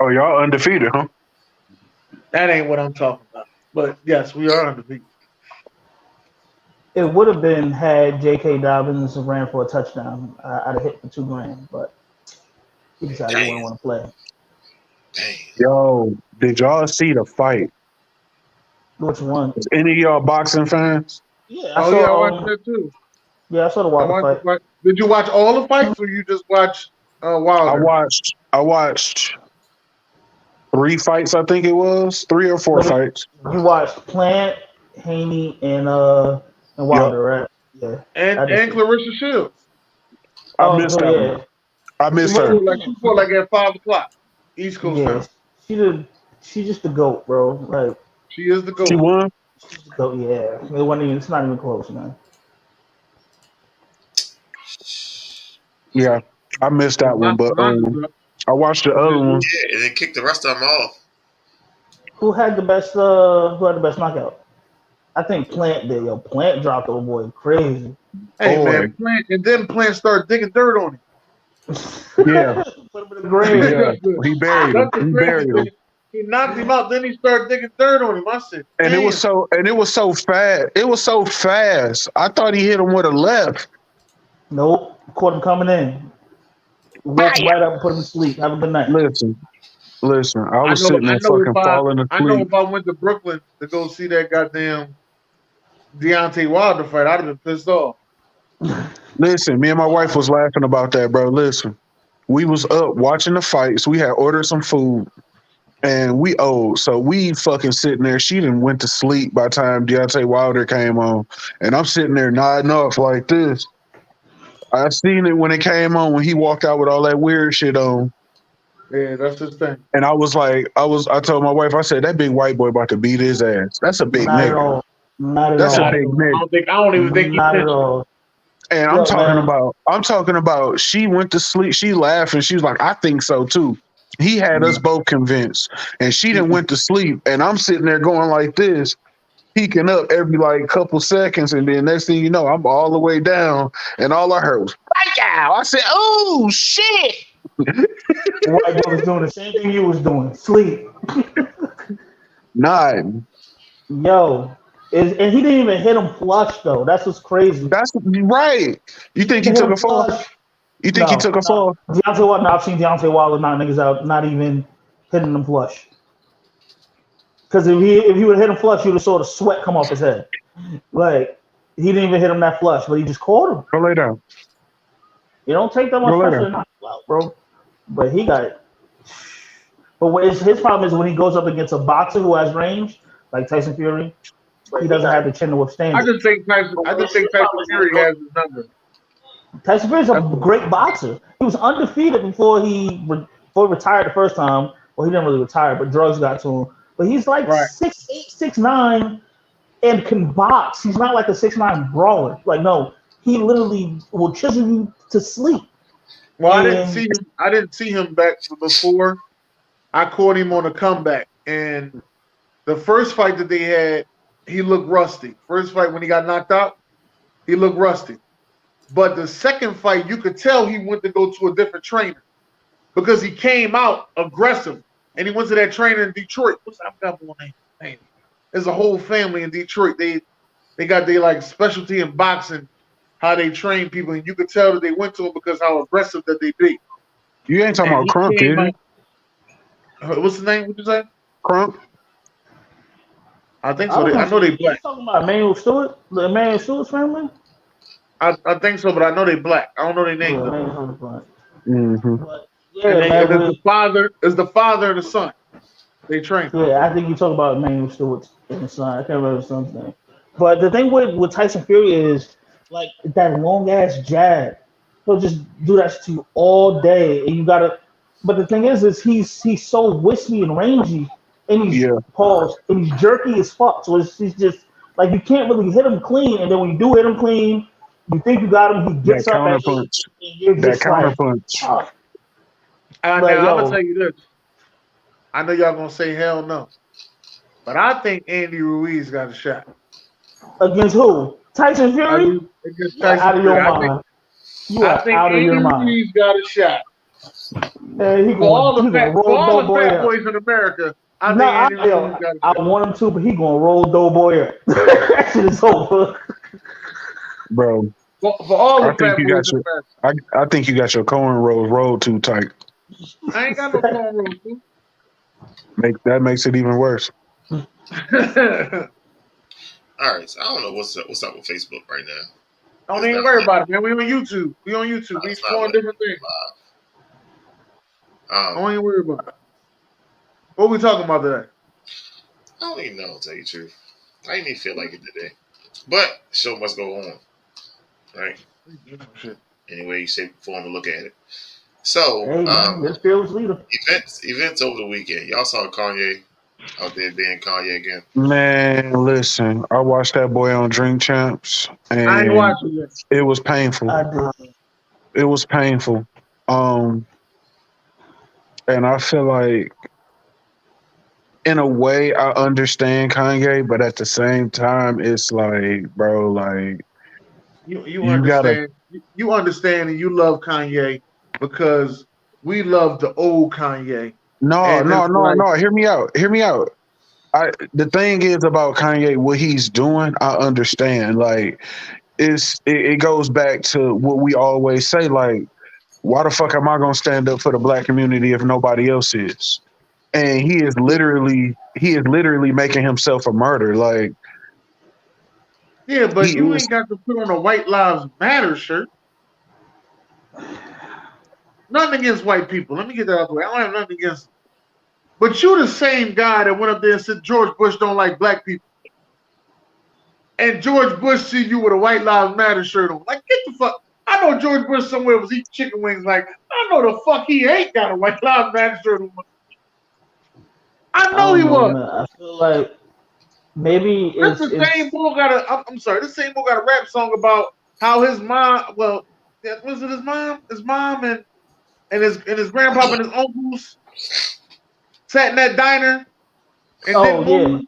Oh, y'all undefeated, huh? That ain't what I'm talking about. But yes, we are undefeated. It would have been had J.K. Dobbins ran for a touchdown. I'd have hit for $2,000, but he decided he wouldn't Damn. want to play. Damn. Yo, did y'all see the fight? Which one? Is any of y'all boxing fans? Yeah, I Oh yeah, I saw. watched that too. Yeah, I saw the I Walker watched the fight. fight. Did you watch all the fights, or you just watch I Wilder? watched. I watched 3 fights. I think it was 3 or 4 fights. You watched Plant, Haney, and Yep, Wilder, right? Yeah, And I did see. Clarissa Shields. I Oh, missed so that one. yeah, I missed her. She fought like at 5 o'clock East Coast yeah. time. She did. She just the goat, bro. Like She is the She GOAT. won. she's the goat. Yeah, it wasn't even. It's not even close, man. Yeah, I missed that one, but Mine I watched the other one. Yeah, and then kick the rest of them off. Who had the best? Who had the best knockout? I think Plant did. Yo, Plant dropped the boy crazy. Hey Boy, man, Plant started digging dirt on him. yeah, Put him in the grave. yeah. He buried him. That's the He crazy buried him. thing. He knocked him out, then he started digging dirt on him. I said, And it damn. was so. And it was so fast. It was so fast. I thought he hit him with a left. Nope, caught him coming in. Woke him right up and put him to sleep. Have a good night. Listen. I I was know sitting there fucking falling I know asleep. if I went to Brooklyn to go see that goddamn Deontay Wilder fight, I'd have been pissed off. Listen, me and my wife was laughing about that, bro. Listen, we was up watching the fights. We had ordered some food, and we owed. So we fucking sitting there. She done went to sleep by the time Deontay Wilder came on, and I'm sitting there nodding off like this. I seen it when it came on when he walked out with all that weird shit on, Yeah, that's his thing. and I was like, I told my wife, I said that big white boy about to beat his ass. That's a big Not at nigga. all. Not at That's a all. big nigga. I don't even think he Not at pitched. all. And Look, man. I'm talking about she went to sleep, she laughed and she was like, I think so too. He had us both convinced. And she didn't went to sleep. And I'm sitting there going like this, peeking up every like couple seconds, and then next thing you know, I'm all the way down, and all I heard was "Wow!" I said, "Oh shit!" The white boy was doing the same thing you was doing. Sleep. Nine. Yo. And he didn't even hit him flush though. That's what's crazy. That's right. You think he Hit took him a fall? flush. You think he took a fall? Deontay Wilder. I've seen Deontay Wilder knock niggas out, not even hitting them flush. Because if he would have hit him flush, you would have saw the sweat come off his head. Like he didn't even hit him that flush, but he just caught him. Go lay down. You don't take that much pressure to knock you out, bro. But he got it. But his problem is when he goes up against a boxer who has range, like Tyson Fury, he doesn't have the chin to withstand I it. just think Tyson Fury has his number. Tyson Fury's a great boxer. He was undefeated before he retired the first time. Well, he didn't really retire, but drugs got to him. But he's like 6'8", 6'9", and can box. He's not like a 6'9" brawler. Like, no, he literally will chisel you to sleep. Well, I didn't see him back before. I caught him on a comeback, and the first fight that they had, he looked rusty. First fight when he got knocked out, he looked rusty. But the second fight, you could tell he went to go to a different trainer because he came out aggressive, and he went to that trainer in Detroit. What's that name? There's a whole family in Detroit. They got their like specialty in boxing, how they train people, and you could tell that they went to him because how aggressive that they be. You ain't talking about Crunk, is it? What's the name? What you say? Crunk? I think so. I know they black. You talking about Emmanuel Stewart? The Emmanuel Stewart's family? I think so, but I know they black. I don't know their names. Mm-hmm. But yeah, man, it's the father and the son. They train. Yeah, I think you talk about Emmanuel Stewart's son. I can't remember his son's name. But the thing with Tyson Fury is like that long ass jab. He'll just do that to you all day, and you gotta. But the thing is he's so wispy and rangy, and he's paused, and he's jerky as fuck. So he's just like you can't really hit him clean, and then when you do hit him clean, you think you got him, he gets up at you, and you're just like, oh. I'm gonna tell you this. I know y'all gonna say hell no, but I think Andy Ruiz got a shot. Against who? Tyson Fury? Against Tyson out of your Fury. mind. You are I think out of Andy your mind. Ruiz got a shot. Yeah, he For all the gonna fat, for roll all the Doughboy fat up. boys in America, I No, think Andy Ruiz got I it. want him to, but he gonna roll Doughboy up. That shit is over. bro. For all I the think fat you boys got in your. America. I think you got your cornrows rolled too tight. I ain't got no cornrows, too. Makes it even worse. All right, so I don't know what's up with Facebook right now. Don't It's even not worry letting about it, man. We on YouTube. We on YouTube. We it's not exploring letting different things. live. Don't even worry about it. What we talking about today? I don't even know, to tell you the truth. I didn't even feel like it today. But show must go on. Right? Shit. Anyway, shape, form, and look at it. So, Hey man, this fearless leader. events over the weekend. Y'all saw Kanye out there being Kanye again. Man, listen, I watched that boy on Drink Champs, I ain't and watching this. it was painful. I did. It was painful. And I feel like, in a way, I understand Kanye, but at the same time, it's like, bro, like You you gotta. understand. You understand and you love Kanye because we love the old Kanye. No, And no, it's no, like, no. Hear me out. Hear me out. The thing is about Kanye, what he's doing, I understand. Like, it goes back to what we always say. Like, why the fuck am I gonna stand up for the black community if nobody else is? And he is literally making himself a martyr. Like, yeah, he but you is. ain't got to put on a White Lives Matter shirt. Nothing against white people. Let me get that out of the way. I don't have nothing against them. But you the same guy that went up there and said George Bush don't like black people. And George Bush see you with a White Lives Matter shirt on. Like, get the fuck. I know George Bush somewhere was eating chicken wings. Like, I know the fuck he ain't got a White Lives Matter shirt on. I I know he don't know, was. man. I feel like maybe This the same bull got a. I'm sorry. This same bull got a rap song about how his mom. Well, was it his mom? His mom and his grandpa and his uncles sat in that diner and oh didn't yeah. move.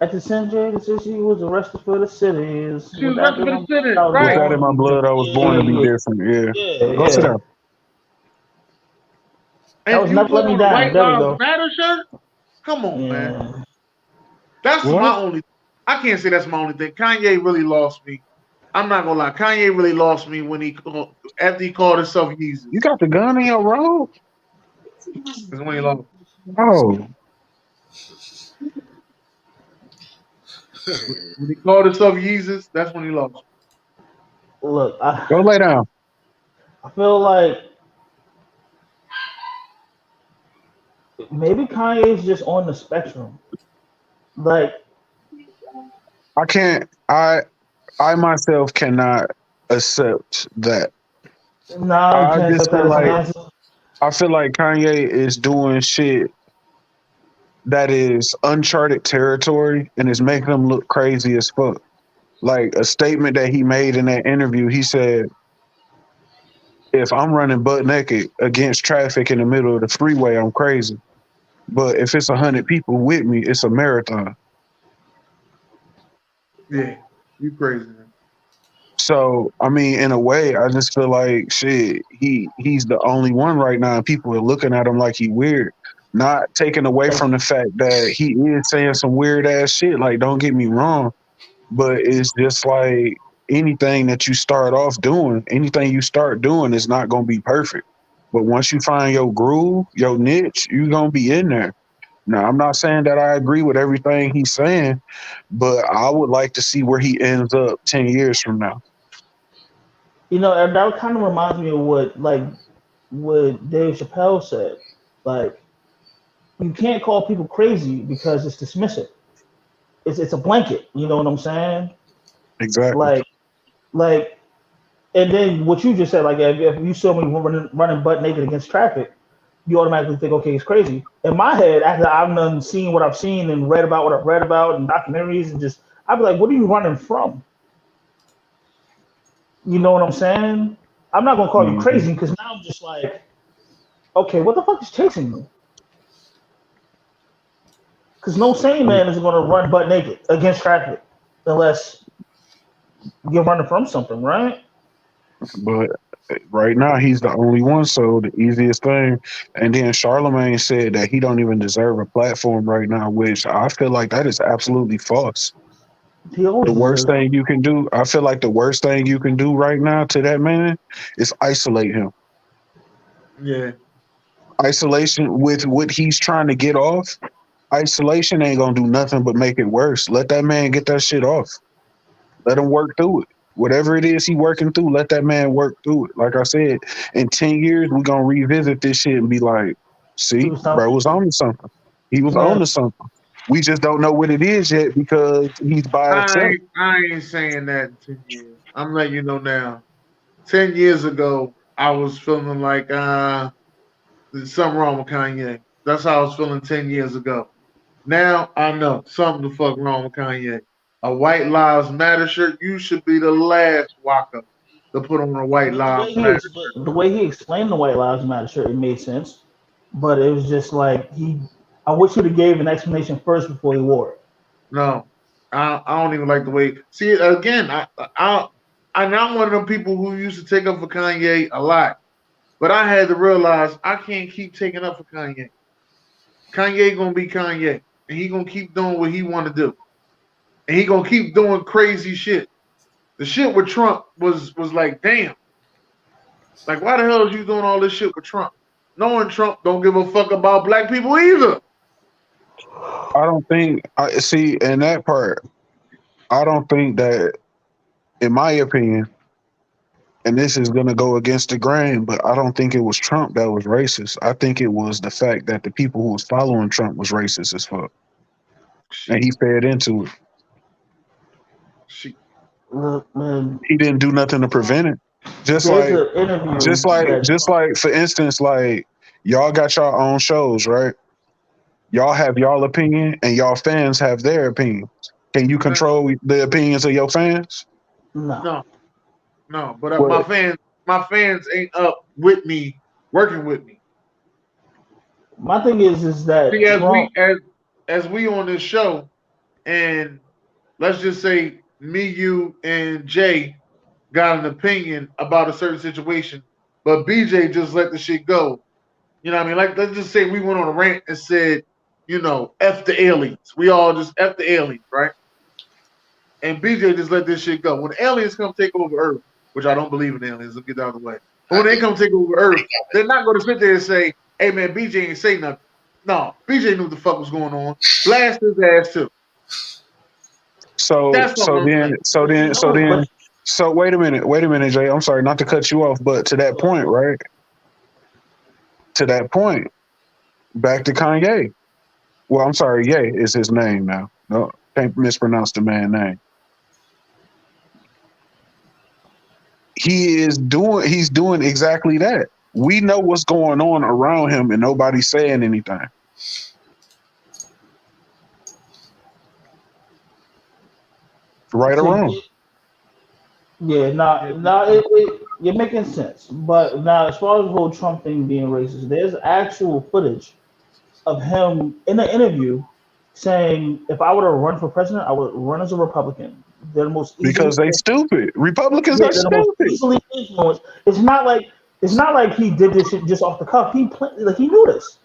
At the Century, she was arrested for the cities. She With was that arrested in for my the blood, sitting, I was With right? that born in to my be blood, I was born to be different. different. Yeah. Yeah, Go sit yeah. down. That And was you Never Let put Me on a Down. White There we Lives go. Matter shirt? Come on, man. Yeah. That's What? my only. I can't say that's my only thing. Kanye really lost me. I'm not gonna lie. Kanye really lost me when after he called himself You Jesus. got the gun in your robe? That's when he lost. Oh, When he called himself Jesus, that's when he lost. Look, go lay down. I feel like maybe Kanye's just on the spectrum. Like, I can't. I myself cannot accept that. nah, you I can't just accept that feel as an like answer. Kanye is doing shit that is uncharted territory and is making him look crazy as fuck. Like a statement that he made in that interview, he said, "If I'm running butt naked against traffic in the middle of the freeway, I'm crazy. But if it's 100 people with me, it's a marathon." Yeah, you crazy, man. So, I mean, in a way, I just feel like shit. He's the only one right now. And people are looking at him like he weird. Not taking away Like, from the fact that he is saying some weird ass shit. Like, don't get me wrong, but it's just like anything that you start off doing, anything you start doing is not gonna be perfect. But once you find your groove, your niche, you're gonna be in there. Now, I'm not saying that I agree with everything he's saying, but I would like to see where he ends up 10 years from now. and that kind of reminds me of what Dave Chappelle said. Like, you can't call people crazy because it's dismissive. It's a blanket. You know what I'm saying? Exactly. Like like, and then what you just said, like if you saw me running butt naked against traffic, you automatically think, okay, it's crazy. In my head, after I've done seen what I've seen and read about what I've read about and documentaries and just, I'd be like, what are you running from? You know what I'm saying? I'm not gonna call you Mhm. crazy because now I'm just like, okay, what the fuck is chasing you? Because no sane man is gonna run butt naked against traffic unless you're running from something, right? But Right now, he's the only one, so the easiest thing. And then Charlemagne said that he don't even deserve a platform right now, which I feel like that is absolutely false. He always The worst deserves. thing you can do, I feel like the worst thing you can do right now to that man is isolate him. Yeah. Isolation with what he's trying to get off. Isolation ain't gonna do nothing but make it worse. Let that man get that shit off. Let him work through it. Whatever it is he working through, let that man work through it. Like I said, in 10 years, we're gonna revisit this shit and be like, He see, was tough. bro was on to something. He was on Man, to something. We just don't know what it is yet because he's by himself. I ain't saying that in 10 years. I'm letting you know now. 10 years ago, I was feeling like there's something wrong with Kanye. That's how I was feeling 10 years ago. Now I know something the fuck wrong with Kanye. A White Lives Matter shirt, you should be the last Waka to put on a White but the Lives way Matter shirt. the way he explained the White Lives Matter shirt, it made sense. But it was just like he. I wish he'd have gave an explanation first before he wore it. No, I don't even like the way. See, again, I'm not one of them people who used to take up for Kanye a lot. But I had to realize I can't keep taking up for Kanye. Kanye gonna be Kanye, and he gonna keep doing what he want to do, and he gonna keep doing crazy shit. The shit with Trump was like, damn, like why the hell is you doing all this shit with Trump? Knowing Trump don't give a fuck about black people either. I don't think I see in that part, I don't think that in my opinion, and this is gonna go against the grain, but I don't think it was Trump that was racist. I think it was the fact that the people who was following Trump was racist as fuck. And Shit, he fed into it. shit. Look, man, He didn't do nothing to prevent it. Just there's like an interview just like that just like for instance, like y'all got your own shows, right? Y'all have y'all opinion and y'all fans have their opinions. Can you No, control the opinions of your fans? no. no, no. But What? my fans ain't up with me, working with me. My thing is that See, Trump. as we on this show, and let's just say me, you, and Jay got an opinion about a certain situation, but BJ just let the shit go. You know what I mean? Like, let's just say we went on a rant and said, F the aliens. We all just F the aliens, right? And BJ just let this shit go. When the aliens come take over Earth, which I don't believe in aliens, let's get out of the way. But I when they do. come take over Earth, they're not going to sit there and say, hey, man, BJ ain't say nothing. No, BJ knew what the fuck was going on. Blast his ass, too. So That's all so I'm then saying. so But then so no, then but so wait a minute, Jay. I'm sorry not to cut you off, but to that point, right? To that point, back to Kanye. Well, I'm sorry, Ye is his name now. No, can't mispronounce the man's name. He's doing exactly that. We know what's going on around him and nobody's saying anything. Right or to wrong. get yeah, you're making sense. But now, as far as the whole Trump thing being racist, there's actual footage of him in an interview saying, "If I were to run for president, I would run as a Republican. They're the most easily, Because they stupid. Republicans yeah, are they're the most stupid. easily influenced. It's not like he did this shit just off the cuff. Like he knew this.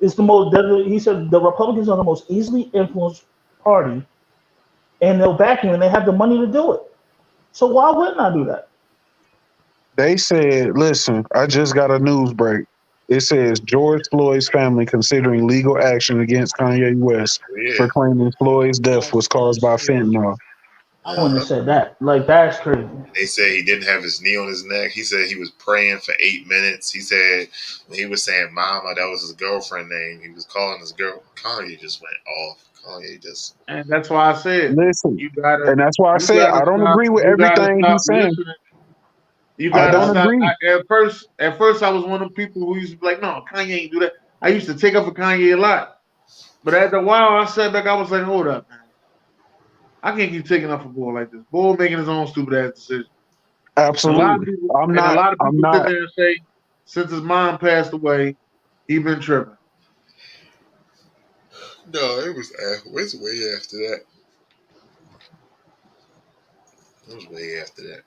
It's the most. He said the Republicans are the most easily influenced party, and they'll back him, and they have the money to do it. So why wouldn't I do that? They said, listen, I just got a news break. It says George Floyd's family considering legal action against Kanye West Yeah. for claiming Floyd's death That's was caused by bullshit. fentanyl. I wouldn't have Uh-huh. said that. Like that's crazy. They said he didn't have his knee on his neck. He said he was praying for 8 minutes. He said when he was saying "mama," that was his girlfriend name. He was calling his girl. Kanye just went off. Kanye just And that's why I said, Listen, you gotta, and that's why I you said gotta I don't stop, agree with you gotta everything stop he's saying. listening. You I gotta don't That's stop. agree. At first, I was one of the people who used to be like, no, Kanye ain't do that. I used to take up for Kanye a lot. But after a while, I sat back, I was like, hold up, man. I can't keep taking up for Bull like this. Bull making his own stupid ass decision. And a lot of Absolutely. people, I'm and a not lot of I'm people sit not there and say, since his mom passed away, he been tripping. no. It was way after that. It was way after that.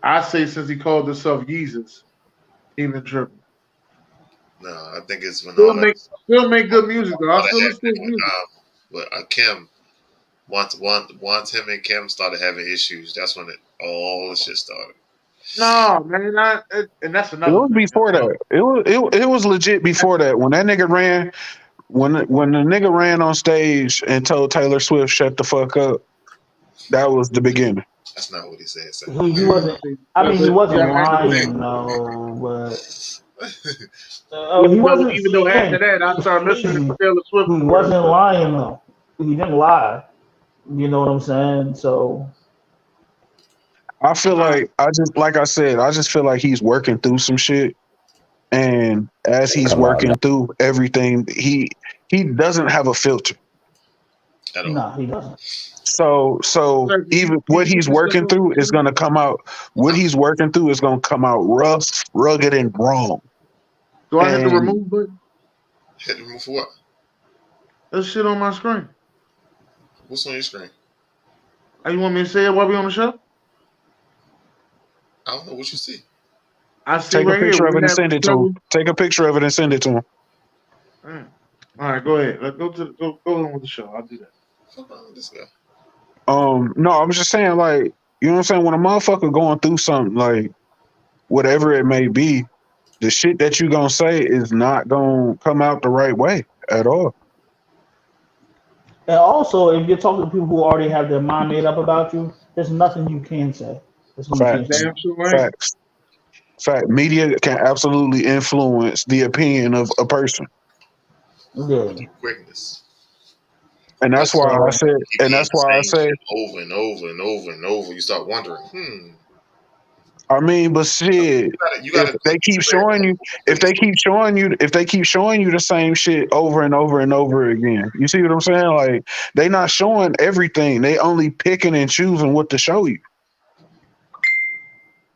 I say since he called himself Jesus, he been tripping. No, I think it's when Still make good music though. I still listen to his music. Kim once him and Kim started having issues. That's when all the shit started. No, man, and that's It another was thing. before that. It was legit before that. When that nigga ran, when the nigga ran on stage and told Taylor Swift shut the fuck up, that was the beginning. That's not what he said. So. He wasn't. I mean, he wasn't lying, no, but he wasn't. Even though after Hey, that, I started listening to Taylor Swift. he wasn't lying though. He didn't lie. You know what I'm saying? So I feel like I just feel like he's working through some shit, and as he's working through everything, he doesn't have a filter. no, he doesn't. So even what he's working through is gonna come out. What he's working through is gonna come out rough, rugged, and wrong. Do I hit the remove button? Hit the remove for what? There's shit on my screen. What's on your screen? You want me to say it while we on the show? I don't know what you see. I see Take right a picture here. of it and send it to him. Take a picture of it and send it to him. All right, go ahead. Let's go on with the show. I'll do that. Fuck on with this guy. No, I'm just saying, like, you know what I'm saying? When a motherfucker going through something, like, whatever it may be, the shit that you gonna say is not gonna come out the right way at all. And also, if you're talking to people who already have their mind made up about you, there's nothing you can say. Facts. Fact. Media can absolutely influence the opinion of a person. Yeah. Quickness. And that's why I said, over and over and over and over. You start wondering, I mean, but shit, if they keep showing you the same shit over and over and over again, you see what I'm saying? Like, they not showing everything. They only picking and choosing what to show you.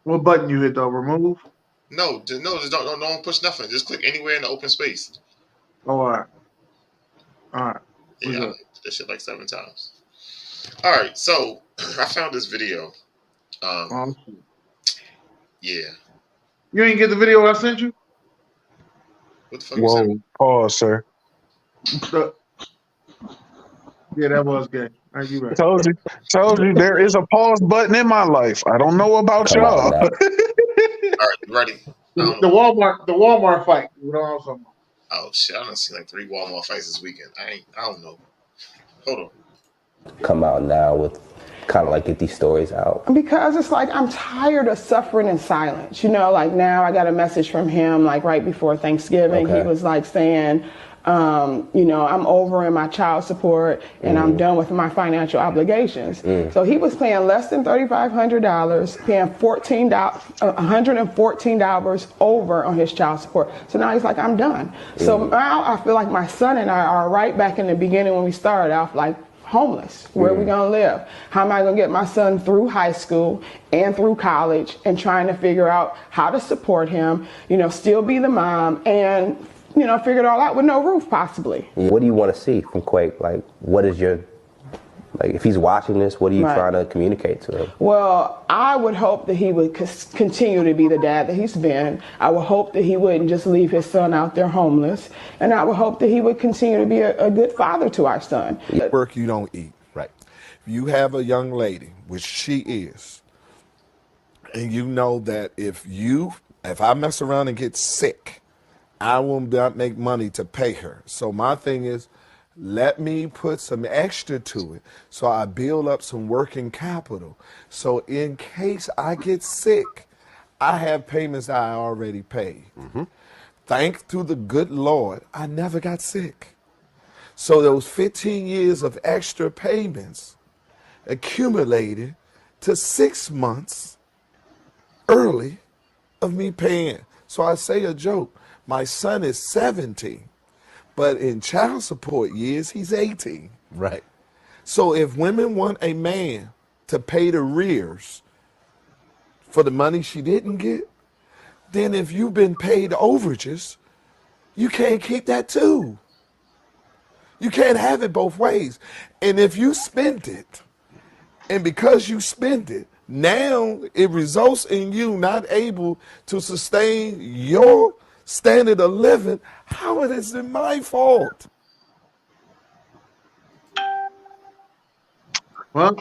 What button you hit though? Remove? No, just don't push nothing. Just click anywhere in the open space. Oh, all right. Yeah, I did that shit like 7 times. All right, so I found this video. Yeah. You ain't get the video I sent you? What the fuck you sent me? Pause, sir. Yeah, that was gay. Right, you right. Told you there is a pause button in my life. I don't know about y'all. All right, ready? The Walmart fight. What I was talking about. Oh shit! I done seen like 3 Walmart fights this weekend. I don't know. Hold on. Come out now with kind of like get these stories out. Because it's like I'm tired of suffering in silence. You know, like now I got a message from him like right before Thanksgiving. Okay. He was like saying, you know, I'm over in my child support and I'm done with my financial obligations. So he was paying less than $3,500, paying $114 over on his child support. So now he's like, I'm done. So now I feel like my son and I are right back in the beginning when we started off, like homeless. Where are we gonna live? How am I gonna get my son through high school and through college and trying to figure out how to support him, you know, still be the mom and you know, figure it all out with no roof, possibly. What do you want to see from Quake? Like, what is your, like, if he's watching this, what are you trying to communicate to him? Well, I would hope that he would continue to be the dad that he's been. I would hope that he wouldn't just leave his son out there homeless. And I would hope that he would continue to be a good father to our son. Work you don't eat. Right. If you have a young lady, which she is, and you know that if I mess around and get sick, I will not make money to pay her. So my thing is, let me put some extra to it so I build up some working capital. So in case I get sick, I have payments I already paid. Thanks to the good Lord, I never got sick. So those 15 years of extra payments accumulated to 6 months early of me paying. So I say a joke. My son is 17, but in child support years, he's 18. Right. So if women want a man to pay the arrears for the money she didn't get, then if you've been paid overages, you can't keep that too. You can't have it both ways. And if you spend it, and because you spend it, Now it results in you not able to sustain your standard of living. How is it my fault? Well,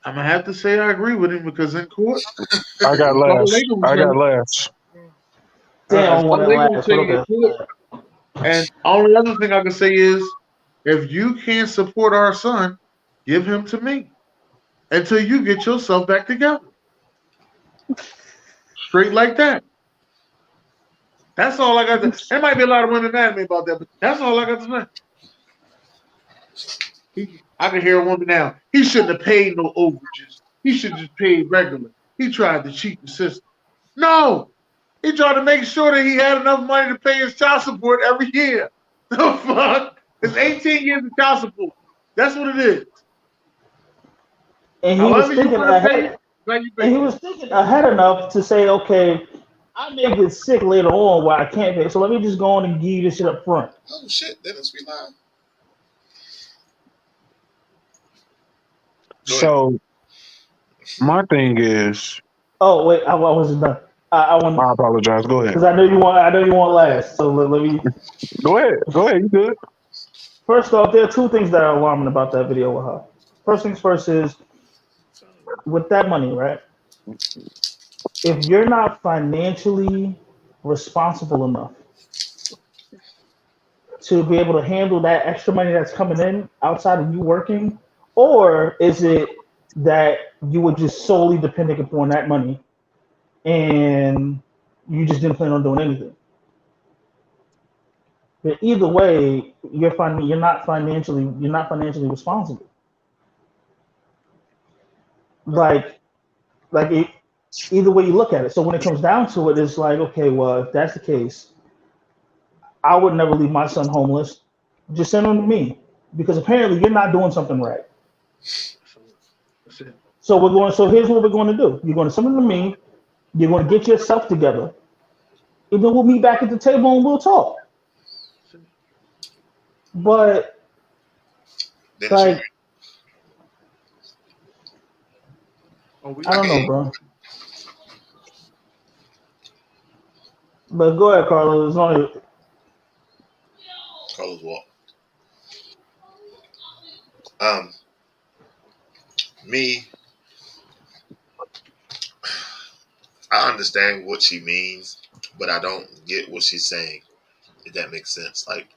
I'm gonna have to say I agree with him because in court, I got that's all last. they gonna I got say. last. That's Damn, one all that they gonna last. say But in court. okay. And only other thing I can say is, if you can't support our son, give him to me until you get yourself back together. Straight like that. That's all I got to. There might be a lot of women mad at me about that, but that's all I got to say. I can hear a woman now. He shouldn't have paid no overages. He should just pay regular. He tried to cheat the system. No, he tried to make sure that he had enough money to pay his child support every year. The fuck? It's 18 years of child support. That's what it is. And he was However you thinking want to pay it, ahead. like you And pay he it. was thinking ahead enough to say, okay, I may get sick later on where I can't pay, so let me just go on and give you this shit up front. Oh shit, Dennis, we live. So my thing is, Oh wait, I wasn't done. I want I apologize. Go ahead. because I know you want last. So let me. Go ahead. Go ahead. You good? First off, there are two things that are alarming about that video with her. First things first is with that money, right? If you're not financially responsible enough to be able to handle that extra money that's coming in outside of you working, or is it that you were just solely depending upon that money and you just didn't plan on doing anything? But either way, you're not financially responsible. Like it, either way you look at it. So when it comes down to it, it's like, okay, well, if that's the case, I would never leave my son homeless. Just send him to me because apparently you're not doing something right. So we're going. So here's what we're going to do. You're going to send him to me. You're going to get yourself together, and then we'll meet back at the table and we'll talk. But Dennis, like, I don't can know, bro. But go ahead, Carlos. It's only Carlos walk. Me, I understand what she means, but I don't get what she's saying. If that makes sense. Like,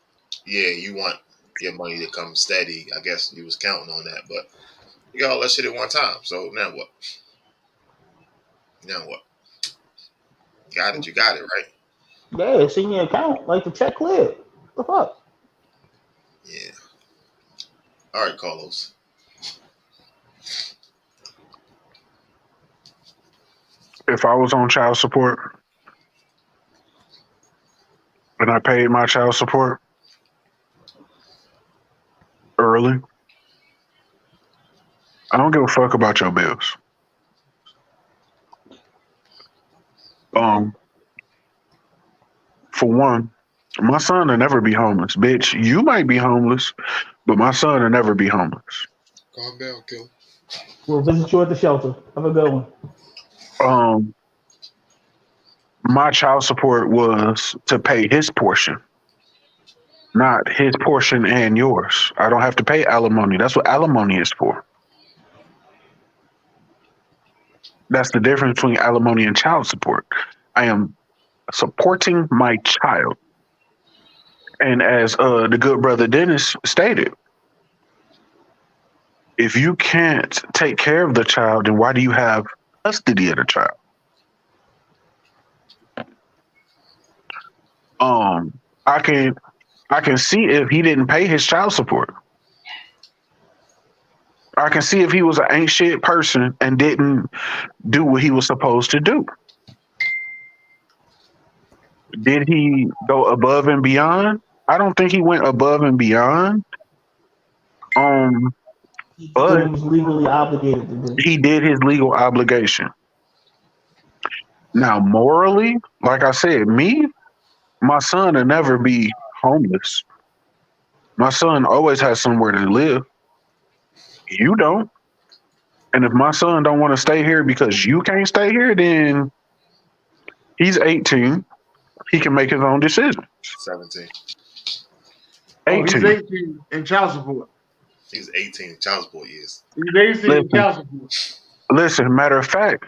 yeah, you want your money to come steady. I guess you was counting on that, but you got all that shit at one time. So now what? Now what? Got it. You got it, right? yeah, it's in your account. Like the check cleared. What the fuck? Yeah. All right, Carlos. If I was on child support and I paid my child support early, I don't give a fuck about your bills. Um, for one, my son will never be homeless. Bitch, you might be homeless, but my son will never be homeless. Calm down, Kill. We'll visit you at the shelter. Have a good one. My child support was to pay his portion, not his portion and yours. I don't have to pay alimony. That's what alimony is for. That's the difference between alimony and child support. I am supporting my child. And as the good brother Dennis stated, if you can't take care of the child, then why do you have custody of the child? I can see if he didn't pay his child support. I can see if he was an ain't shit person and didn't do what he was supposed to do. Did he go above and beyond? I don't think he went above and beyond. He did what But he was legally obligated to do. he did his legal obligation. Now, morally, like I said, my son will never be homeless. My son always has somewhere to live. You don't. And if my son don't want to stay here because you can't stay here, then he's 18. He can make his own decision. 17. Oh, he's 18. 18 in child support. He's 18 in child support years. He's 18 in child support. Listen, matter of fact,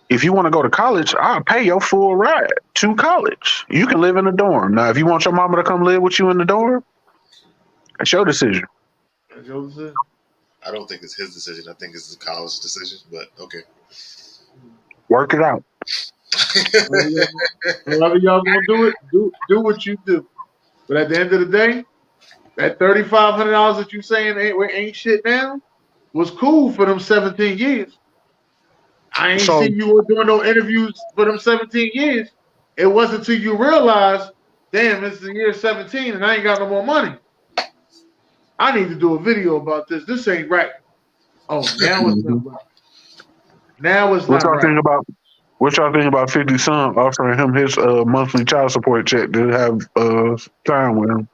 if you want to go to college, I'll pay your full ride to college. You can live in a dorm. Now, if you want your mama to come live with you in the dorm, that's your decision. That's your decision. I don't think it's his decision. I think it's the college decision, but okay. Work it out. Whatever y'all gonna do it, do what you do. But at the end of the day, that $3,500 that you saying ain't shit now was cool for them 17 years. I ain't seen you doing no interviews for them 17 years. It wasn't until you realized, damn, it's the year 17 and I ain't got no more money. I need to do a video about this. This ain't right. Oh, now it's not right. Now it's not right. What y'all think about 50 Cent offering him his monthly child support check to have time with him?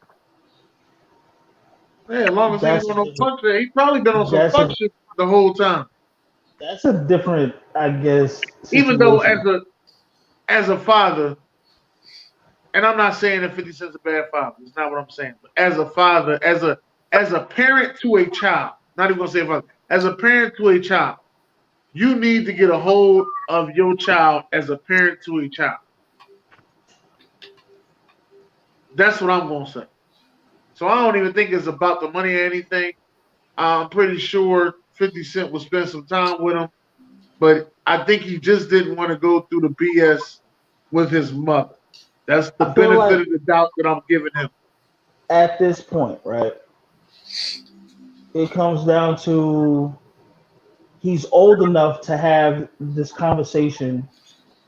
Yeah, as long as he ain't on no fuck shit, he probably been on some fuck shit the whole time. That's a different, I guess. Even though as a father, and I'm not saying that 50 Cent's a bad father. It's not what I'm saying. But as a father, as a parent to a child, not even gonna say father, as a parent to a child, you need to get a hold of your child as a parent to a child. That's what I'm gonna say. So I don't even think it's about the money or anything. I'm pretty sure 50 Cent will spend some time with him, but I think he just didn't want to go through the BS with his mother. That's the benefit of the doubt that I'm giving him. At this point, right? It comes down to he's old enough to have this conversation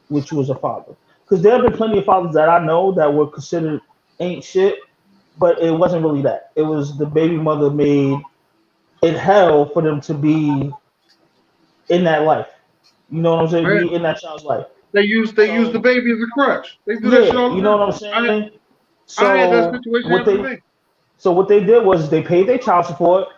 with you as a father. Because there have been plenty of fathers that I know that were considered ain't shit, but it wasn't really that. It was the baby mother made it hell for them to be in that life. You know what I'm saying? Right. Be in that child's life. They use the baby as a crutch. They do that shit all the time. You know what I'm saying? I had that situation happen to me. So what they did was they paid their child support,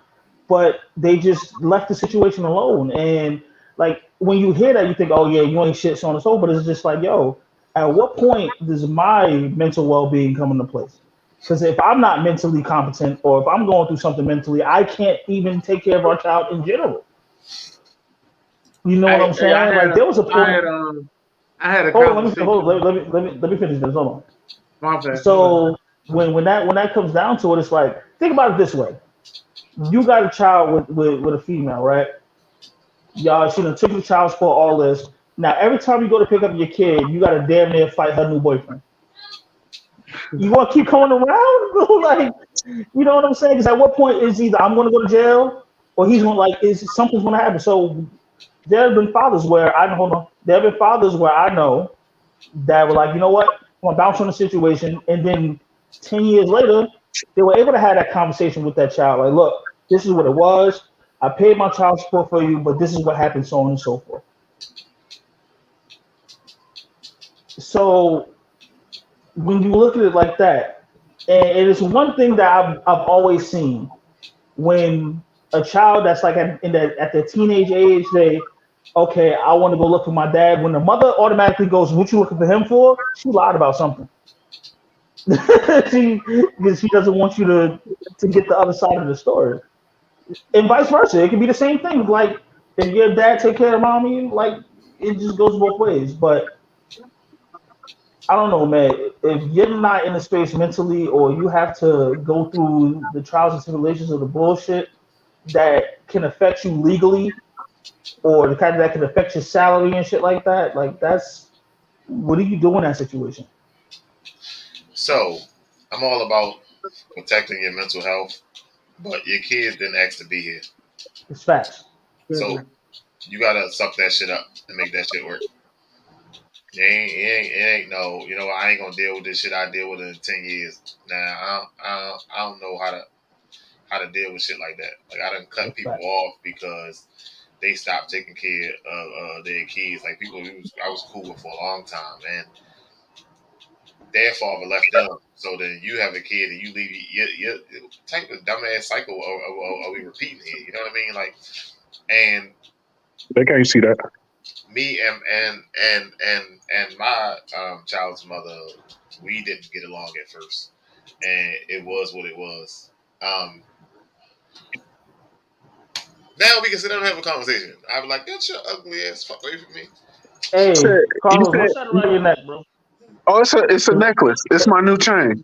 but they just left the situation alone. And like when you hear that, you think, oh yeah, you ain't shit, so on and so. But it's just like, yo, at what point does my mental well-being come into place? Because if I'm not mentally competent, or if I'm going through something mentally, I can't even take care of our child in general. You know what I'm saying? Like there was a point. I had a conversation. Let me finish this. Hold on. My bad. So when that comes down to it, it's like, think about it this way: you got a child with a female, right? Y'all, she done took the child support, all this. Now every time you go to pick up your kid, you got to damn near fight her new boyfriend. You want to keep coming around, like, you know what I'm saying? Because at what point is either I'm going to go to jail, or he's going something's going to happen. So there have been fathers where I know that were like, you know what, I'm gonna bounce on the situation, and then 10 years later, they were able to have that conversation with that child. Like, look, this is what it was. I paid my child support for you, but this is what happened, so on and so forth. So when you look at it like that, and it is one thing that I've always seen when a child that's like at the teenage age, okay, I want to go look for my dad. When the mother automatically goes, what you looking for him for? She lied about something. Because she doesn't want you to get the other side of the story. And vice versa. It can be the same thing. Like, if your dad take care of mommy, like, it just goes both ways. But I don't know, man. If you're not in a space mentally, or you have to go through the trials and tribulations of the bullshit that can affect you legally, or the kind that can affect your salary and shit like that, like what do you do in that situation? So, I'm all about protecting your mental health, but your kid didn't ask to be here. It's facts. So, you gotta suck that shit up and make that shit work. It ain't no, I ain't gonna deal with this shit I deal with in 10 years. Nah, I don't know how to deal with shit like that. Like, I done cut people off because they stopped taking care of their kids. Like, people I was cool with for a long time, man. their father left them. So then you have a kid and you leave your type of dumbass cycle are we repeating here? You know what I mean? Like, and They can't see that. me and my child's mother, we didn't get along at first, and it was what it was. Now we can sit down and have a conversation. I'd be like, get your ugly ass fuck away from me. Hey, You Carlos, said, what's that around your neck, bro? oh, it's a necklace. It's my new chain.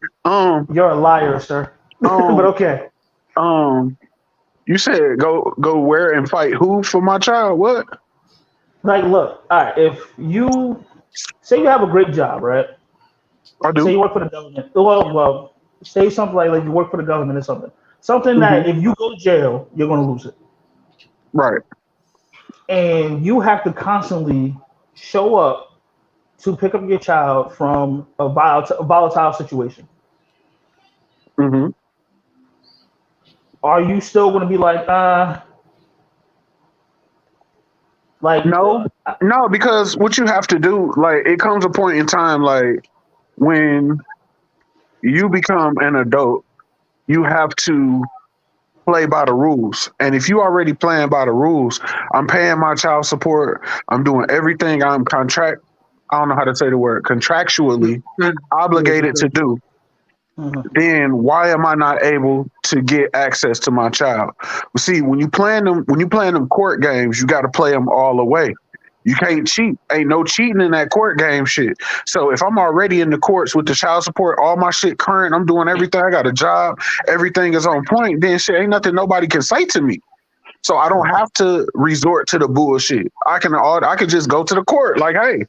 You're a liar, sir. But okay. You said go wear and fight who for my child? What? Like, look, all right, if you say you have a great job, right? I Say do. you work for the government. Well, say something like you work for the government or something. Something Hmm. that if you go to jail, you're going to lose it. Right. And you have to constantly show up to pick up your child from a volatile situation. Hmm. Are you still going to be like, No, no, because what you have to do, like, it comes a point in time, like, when you become an adult, you have to play by the rules. And if you already playing by the rules, I'm paying my child support. I'm doing everything I don't know how to say the word, contractually obligated to do. Then why am I not able to get access to my child? Well, see, when you playing them court games, you got to play them all the way. You can't cheat. Ain't no cheating in that court game shit. So if I'm already in the courts with the child support, all my shit current, I'm doing everything. I got a job, everything is on point. Then shit ain't nothing nobody can say to me. So I don't have to resort to the bullshit. I can just go to the court like, hey,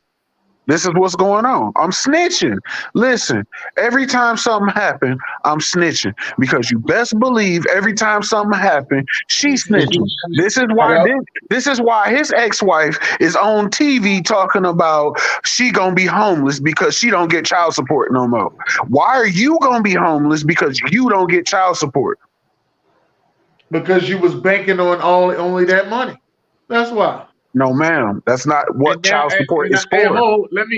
this is what's going on. I'm snitching. Listen, every time something happened, I'm snitching because you best believe every time something happened, she's snitching. This is why his ex-wife is on TV talking about she gonna be homeless because she don't get child support no more. Why are you gonna be homeless because you don't get child support? Because you was banking on only that money. That's why. No, ma'am. That's not what And now, child support is and for.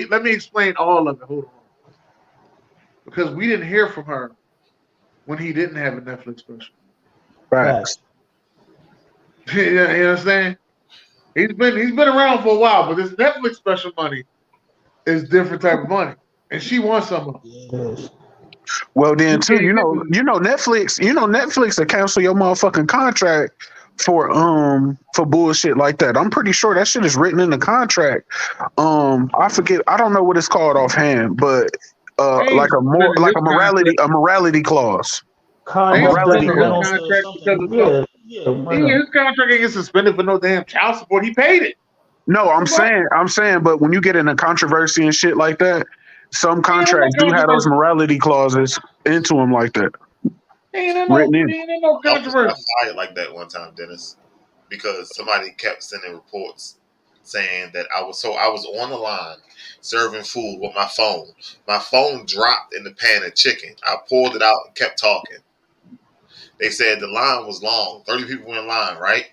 let me explain all of it. Hold on, because we didn't hear from her when he didn't have a Netflix special. Facts. You understand? He's been around for a while, but this Netflix special money is different type of money, and she wants some of it. yes. Well, then You too, can't get this. Netflix will cancel your motherfucking contract for bullshit like that. I'm pretty sure that shit is written in the contract. I forget. I don't know what it's called offhand, but They ain't like suspending his contract. a morality clause. A They ain't morality suspending his clause. contract because of Yeah, something. yeah, why not? His contract ain't get suspended for no damn child support. He paid it. No, The fuck? I'm saying, but when you get in a controversy and shit like that, some He ain't in no contracts do have those controversy. morality clauses into them like that, He ain't in written in. no I almost got controversy. fired like that one time, Dennis, because somebody kept sending reports saying that I was on the line serving food with my phone. My phone dropped in the pan of chicken. I pulled it out and kept talking. They said the line was long. 30 people in line, right?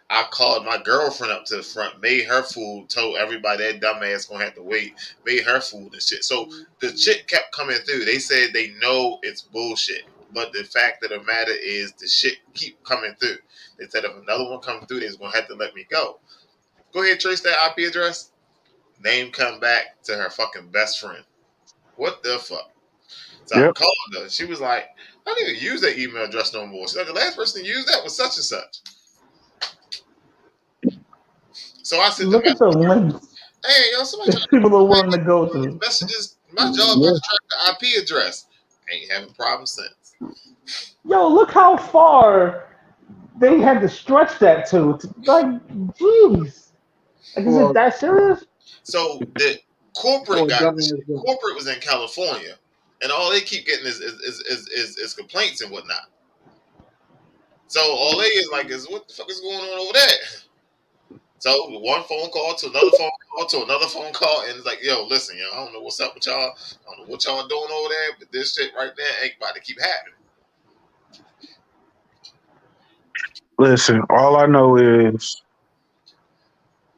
I called my girlfriend up to the front, made her food, told everybody that dumbass gonna have to wait, made her food and shit. So the shit kept coming through. They said they know it's bullshit. But the fact of the matter is the shit keep coming through. They said if another one comes through, they's gonna have to let me go. Go ahead, trace that IP address. Name come back to her fucking best friend. What the fuck? So I Yep. called her. She was like, I don't even use that email address no more. She's like, the last person to use that was such and such. So I sent the Look at the message. lengths Hey, yo, somebody trying people are willing to to go these through. messages. My job is to track the IP address. Ain't having problems since. Yo, look how far they had to stretch that like, jeez. Like, is it For that serious? So the corporate for a got this dumbass shit. job. Corporate was in California, and all they keep getting is complaints and whatnot. So all they is like is what the fuck is going on over there? So one phone call to another phone call to another phone call, and it's like, yo, listen, yo, I don't know what's up with y'all. I don't know what y'all doing over there, but this shit right there ain't about to keep happening. Listen, all I know is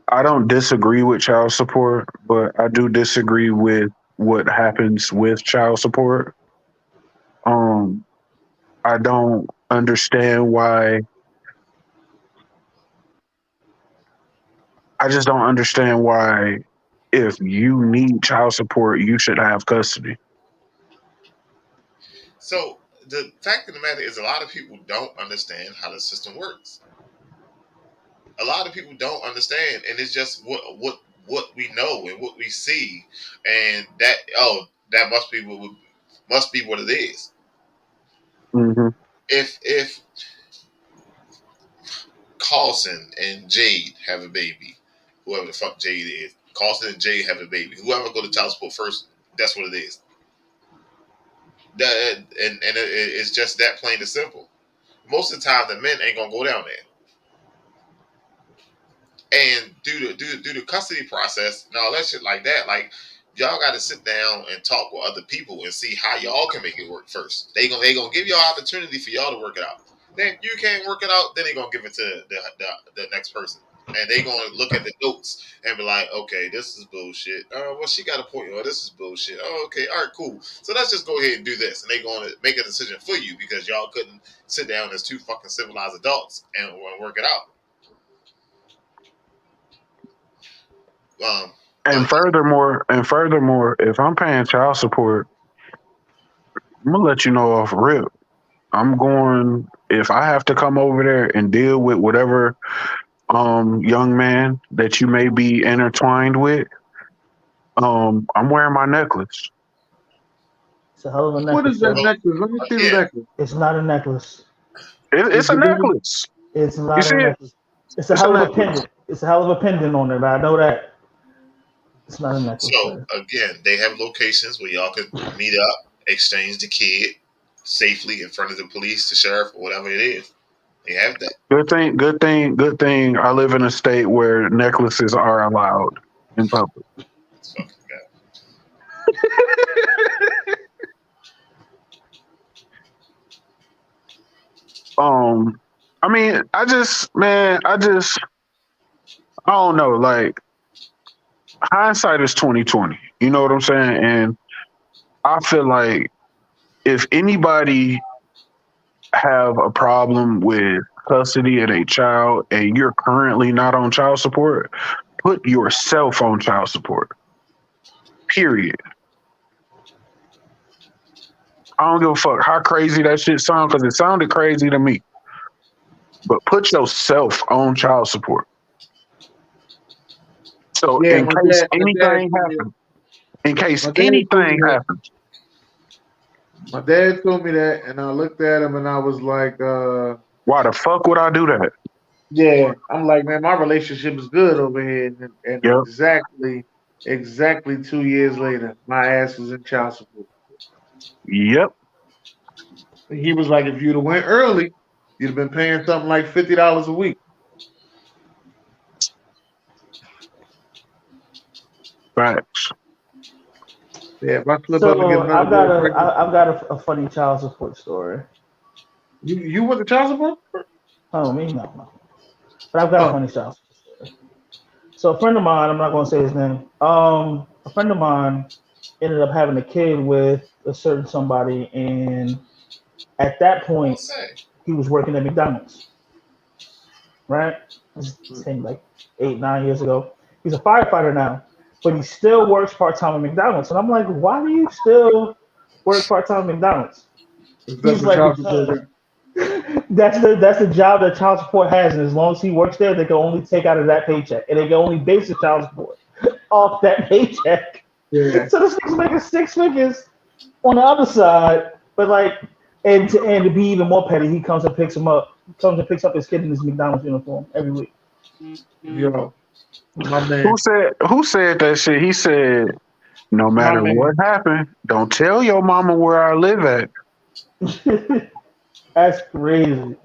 I don't disagree with child support, but I do disagree with what happens with child support. I don't understand why. I just don't understand why, if you need child support, you should have custody. So the fact of the matter is, a lot of people don't understand how the system works. A lot of people don't understand, and it's just what we know and what we see, and that must be what it is. Mm-hmm. If Carlson and Jade have a baby, whoever the fuck Jade is, Carlson and Jade have a baby. Whoever go to child support first, that's what it is. That it's just that plain and simple. Most of the time, the men ain't gonna go down there. And due to custody process and all that shit like that, like y'all got to sit down and talk with other people and see how y'all can make it work first. They gonna give y'all opportunity for y'all to work it out. Then you can't work it out, then they gonna give it to the next person, and they gonna look at the notes and be like, okay, this is bullshit. Well, she got a point. Oh, this is bullshit. Oh, okay, all right, cool. So let's just go ahead and do this, and they gonna make a decision for you because y'all couldn't sit down as two fucking civilized adults and work it out. And furthermore, if I'm paying child support, I'm gonna let you know off rip. I'm going, if I have to come over there and deal with whatever young man that you may be intertwined with, I'm wearing my necklace. It's a hell of a necklace. What is that bro. necklace? Let me see the necklace. It's not a necklace. It's a necklace. It's You not see a it? necklace. It's a It's a hell of a necklace. pendant. It's a hell of a pendant on there, but I know that. It's not a necklace. So Player. again, they have locations where y'all could meet up, exchange the kid safely in front of the police, the sheriff, or whatever it is. They have that. Good thing. I live in a state where necklaces are allowed in public. It's fucking God. I mean, I don't know. Like, hindsight is 2020. You know what I'm saying? And I feel like if anybody have a problem with custody of a child and you're currently not on child support, put yourself on child support. Period. I don't give a fuck how crazy that shit sounds, because it sounded crazy to me. But put yourself on child support. So Yeah, in my case dad anything told me happens, in case My dad told me anything that. happens, My dad told me that, and I looked at him and I was like, why the fuck would I do that? yeah. I'm like, man, my relationship is good over here. And Yep. exactly 2 years later, my ass was in child support. Yep. He was like, if you'd have went early, you'd have been paying something like $50 a week. Facts. Yeah, if I slip up and get So another girl pregnant, I've got a funny child support story. you went to child support? Oh, me no. But I've got a funny child support story. So a friend of mine, I'm not going to say his name. A friend of mine ended up having a kid with a certain somebody, and at that point, he was working at McDonald's. Right? This came like 8-9 years ago. He's a firefighter now, but he still works part time at McDonald's. And I'm like, why do you still work part time at McDonald's? He's like, that's the job that child support has, and as long as he works there, they can only take out of that paycheck, and they can only base the child support off that paycheck. Yeah. So this nigga's making 6 figures on the other side, but like, and to be even more petty, he comes and picks up his kid in his McDonald's uniform every week. Yo, my man. Who said that shit? He said, no matter what happened, don't tell your mama where I live at. That's crazy.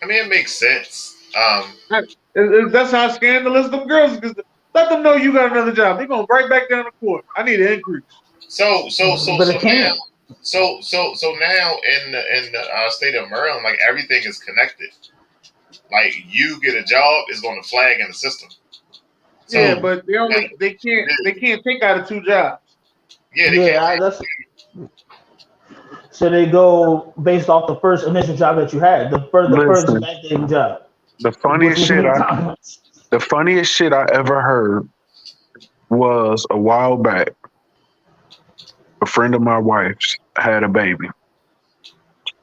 I mean, it makes sense. That's how scandalous them girls. Because let them know you got another job. They're going right back down the court. I need an increase. So now in the state of Maryland, like everything is connected. Like you get a job, it's going to flag in the system. Yeah, but they can't take out of 2 jobs. Yeah, they can't. That's so they go based off the first initial job that you had, the first Listen, backdating job. the Which funniest was shit me I Thomas. the funniest shit I ever heard was a while back. A friend of my wife's had a baby,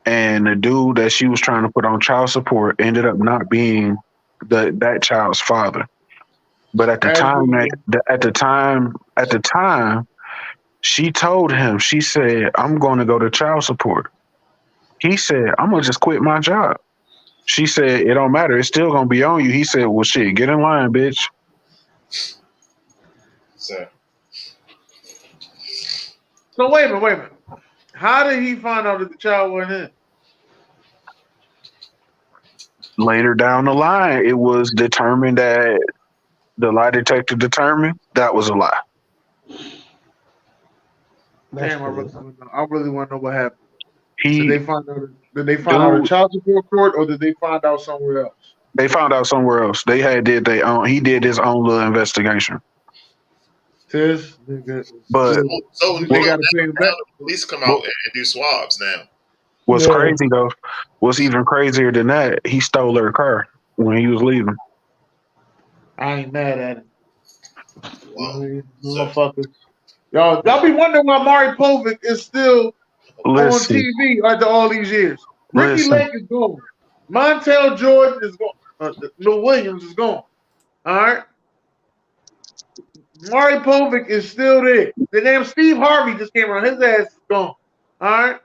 and the dude that she was trying to put on child support ended up not being that child's father. But at the As time usual. at the time, she told him, she said, "I'm going to go to child support." He said, "I'm gonna just quit my job." She said, "It don't matter. It's still gonna be on you." He said, "Well, shit, get in line, bitch." So So wait a minute. How did he find out that the child wasn't him? Later down the line, it was determined that the lie detector determined that was a lie. Damn, I really want to know what happened. Did He they find out a dude, child support court, or did they find out somewhere else? they found out somewhere else. They had did they own. He did his own little investigation. Sis, nigga, But so they got to pay him back. the police come what, out and do swabs now. what's Yeah. crazy though? What's even crazier than that? He stole her car when he was leaving. I ain't mad at him. Wow. Motherfuckers. Y'all be wondering why Maury Povich is still on Listen, TV after all these years. Ricky listen. Lake is gone. Montel Jordan is gone. Lil Williams is gone. All right. Maury Povich is still there. The damn Steve Harvey just came around. His ass is gone. All right.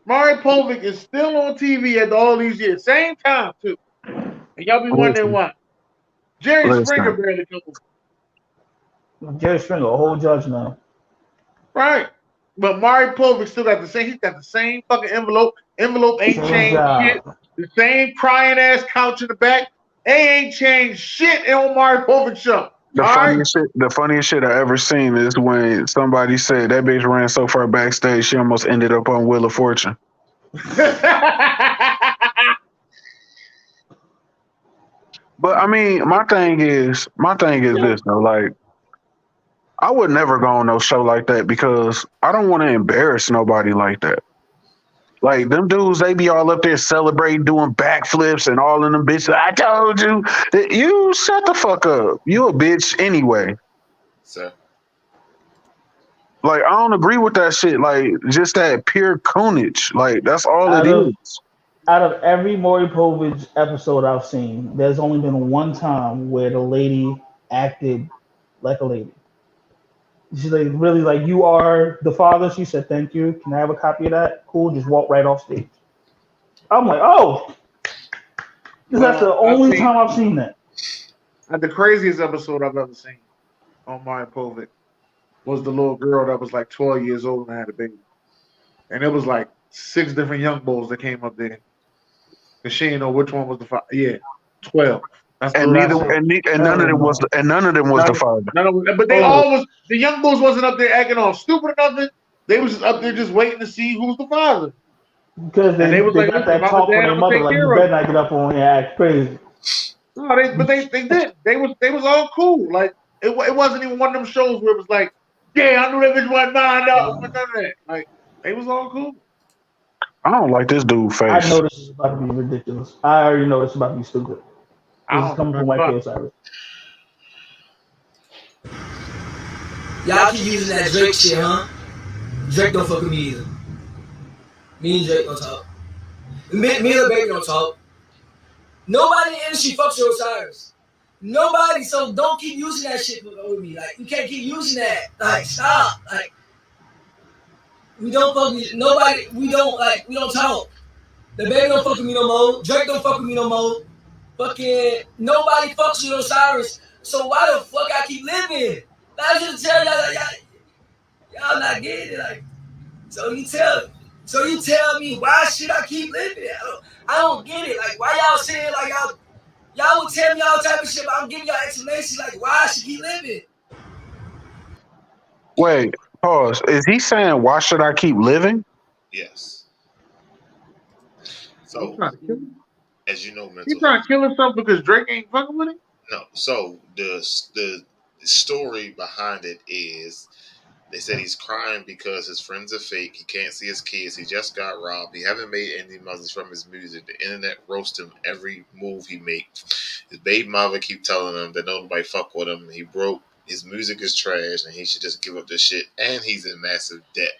Maury Povich is still on TV after all these years. Same time, too. And y'all be wondering why. Jerry Springer Listen. barely come on. Jerry Springer, a whole judge now. Right. But Maury Povich still got the same. He's got the same fucking envelope. Envelope ain't Same changed job. shit. The same crying ass couch in the back. They ain't changed shit on Maury Povich show. The funniest shit I ever seen is when somebody said that bitch ran so far backstage she almost ended up on Wheel of Fortune. But I mean, my thing is this though. Like, I would never go on no show like that because I don't want to embarrass nobody like that. Like them dudes, they be all up there celebrating, doing backflips and all in them bitches. I told you, you shut the fuck up. You a bitch anyway. So Like I don't agree with that shit. Like just that pure coonage. Like that's all it is. Out of every Maury Povich episode I've seen, there's only been one time where the lady acted like a lady. She's like, really, like, you are the father. She said, thank you. Can I have a copy of that? Cool. Just walk right off stage. I'm like, oh, that's the only time I've seen that. The craziest episode I've ever seen on Maury Povich was the little girl that was like 12 years old and had a baby. And it was like 6 different young bulls that came up there. And she didn't know which one was the father. Yeah, 12. And none of them was the father. But they all was, the young bulls wasn't up there acting all stupid or nothing. They was just up there just waiting to see who's the father. Because they was like, got that talk from their mother, like, you better not get up on here and act crazy. No, they did. They was all cool. Like it wasn't even one of them shows where it was like, yeah, I knew that bitch wasn't mine up. None of that. Like they was all cool. I don't like this dude face. I know this is about to be ridiculous. I already know this is about to be stupid. This is coming from White Kill Cyrus. Y'all keep using that Drake shit, huh? Drake don't fuck with me either. Me and Drake don't talk. Me and the baby don't talk. Nobody in the industry fucks with Osiris. Nobody, so don't keep using that shit with me. Like, you can't keep using that. Like, stop. Like, we don't fuck with nobody. We don't talk. The baby don't fuck with me no more. Drake don't fuck with me no more. Fucking nobody fucks with Osiris. So why the fuck I keep living? I just tell y'all, like, y'all not getting it. Like, so you tell me why should I keep living? I don't get it. Like, why y'all saying like y'all would tell me all type of shit, but I'm giving y'all explanations like why I should keep living. Wait, pause. Is he saying why should I keep living? yes. So as you know, He trying to kill himself because Drake ain't fucking with him? No. So the story behind it is they said he's crying because his friends are fake. He can't see his kids. He just got robbed. He haven't made any money from his music. The internet roast him every move he makes. His baby mother keep telling him that nobody fuck with him. He broke. His music is trash, and he should just give up this shit. And he's in massive debt.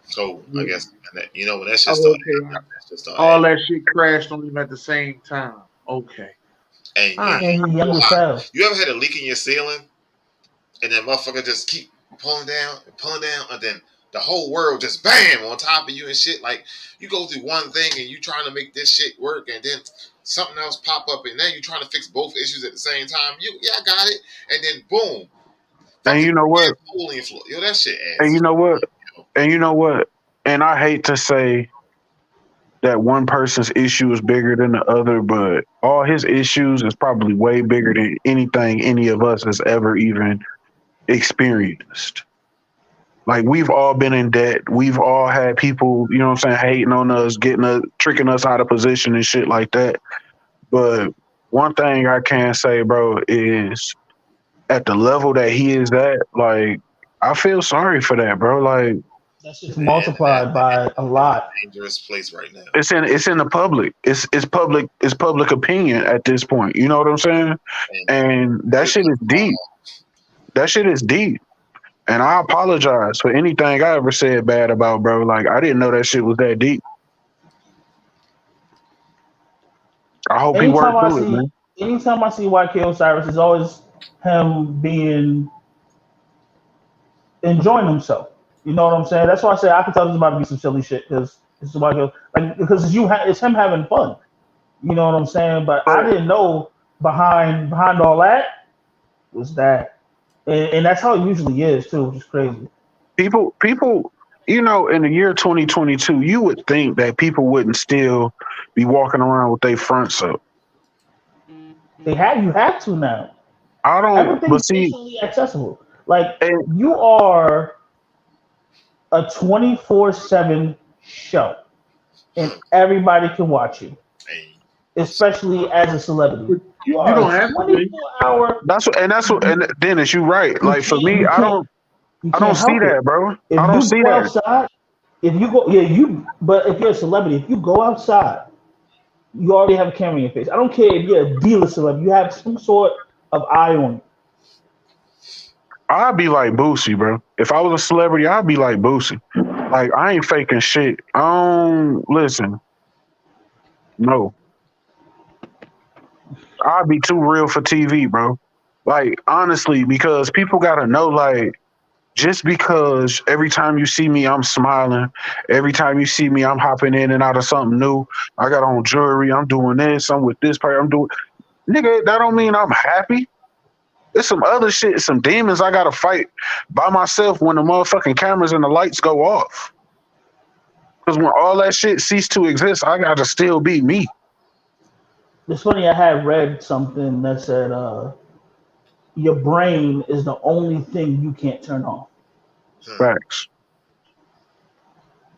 So I guess when that shit started, all that shit crashed on him at the same time. Okay. And he young as hell. You ever had a leak in your ceiling, and then motherfucker just keep pulling down, and then the whole world just bam on top of you and shit. Like you go through one thing and you trying to make this shit work, and then something else pop up, and then you trying to fix both issues at the same time. I got it, and then boom. And you know what? Yo, that shit ass. And you know what? And you know what? And I hate to say that one person's issue is bigger than the other, but all his issues is probably way bigger than anything any of us has ever even experienced. Like we've all been in debt. We've all had people, you know what I'm saying, hating on us, tricking us out of position and shit like that. But one thing I can say, bro, is at the level that he is at, like, I feel sorry for that, bro. Like, that's just multiplied by a lot. Dangerous place right now. It's in the public. It's public opinion at this point. You know what I'm saying? And that shit is deep. That shit is deep. And I apologize for anything I ever said bad about, bro. Like, I didn't know that shit was that deep. I hope he worked through it, man. Anytime I see YK Osiris, it's always him enjoying himself. You know what I'm saying? That's why I say I can tell this about to be some silly shit because it's it's him having fun. You know what I'm saying? But I didn't know behind all that was that, and that's how it usually is too, which is crazy. People, you know, in the year 2022, you would think that people wouldn't still be walking around with their fronts up. You have to now. I don't. Everything's easily accessible. Like you are a 24/7 show, and everybody can watch you, especially as a celebrity. You don't have 24-hour. And Dennis, you're right. Like for me, I don't see that, bro. I don't see that. Outside, if you go, but if you're a celebrity, if you go outside, you already have a camera in your face. I don't care if you're a D-list celebrity, you have some sort of eye on you. I'd be like Boosie, bro. If I was a celebrity, I'd be like Boosie. Like, I ain't faking shit. Listen. No. I'd be too real for TV, bro. Like, honestly, because people gotta know, like, just because every time you see me, I'm smiling. Every time you see me, I'm hopping in and out of something new. I got on jewelry. I'm doing this. I'm with this part. Nigga, that don't mean I'm happy. There's some other shit, some demons I gotta fight by myself when the motherfucking cameras and the lights go off. Because when all that shit cease to exist, I gotta still be me. It's funny, I had read something that said your brain is the only thing you can't turn off. Facts.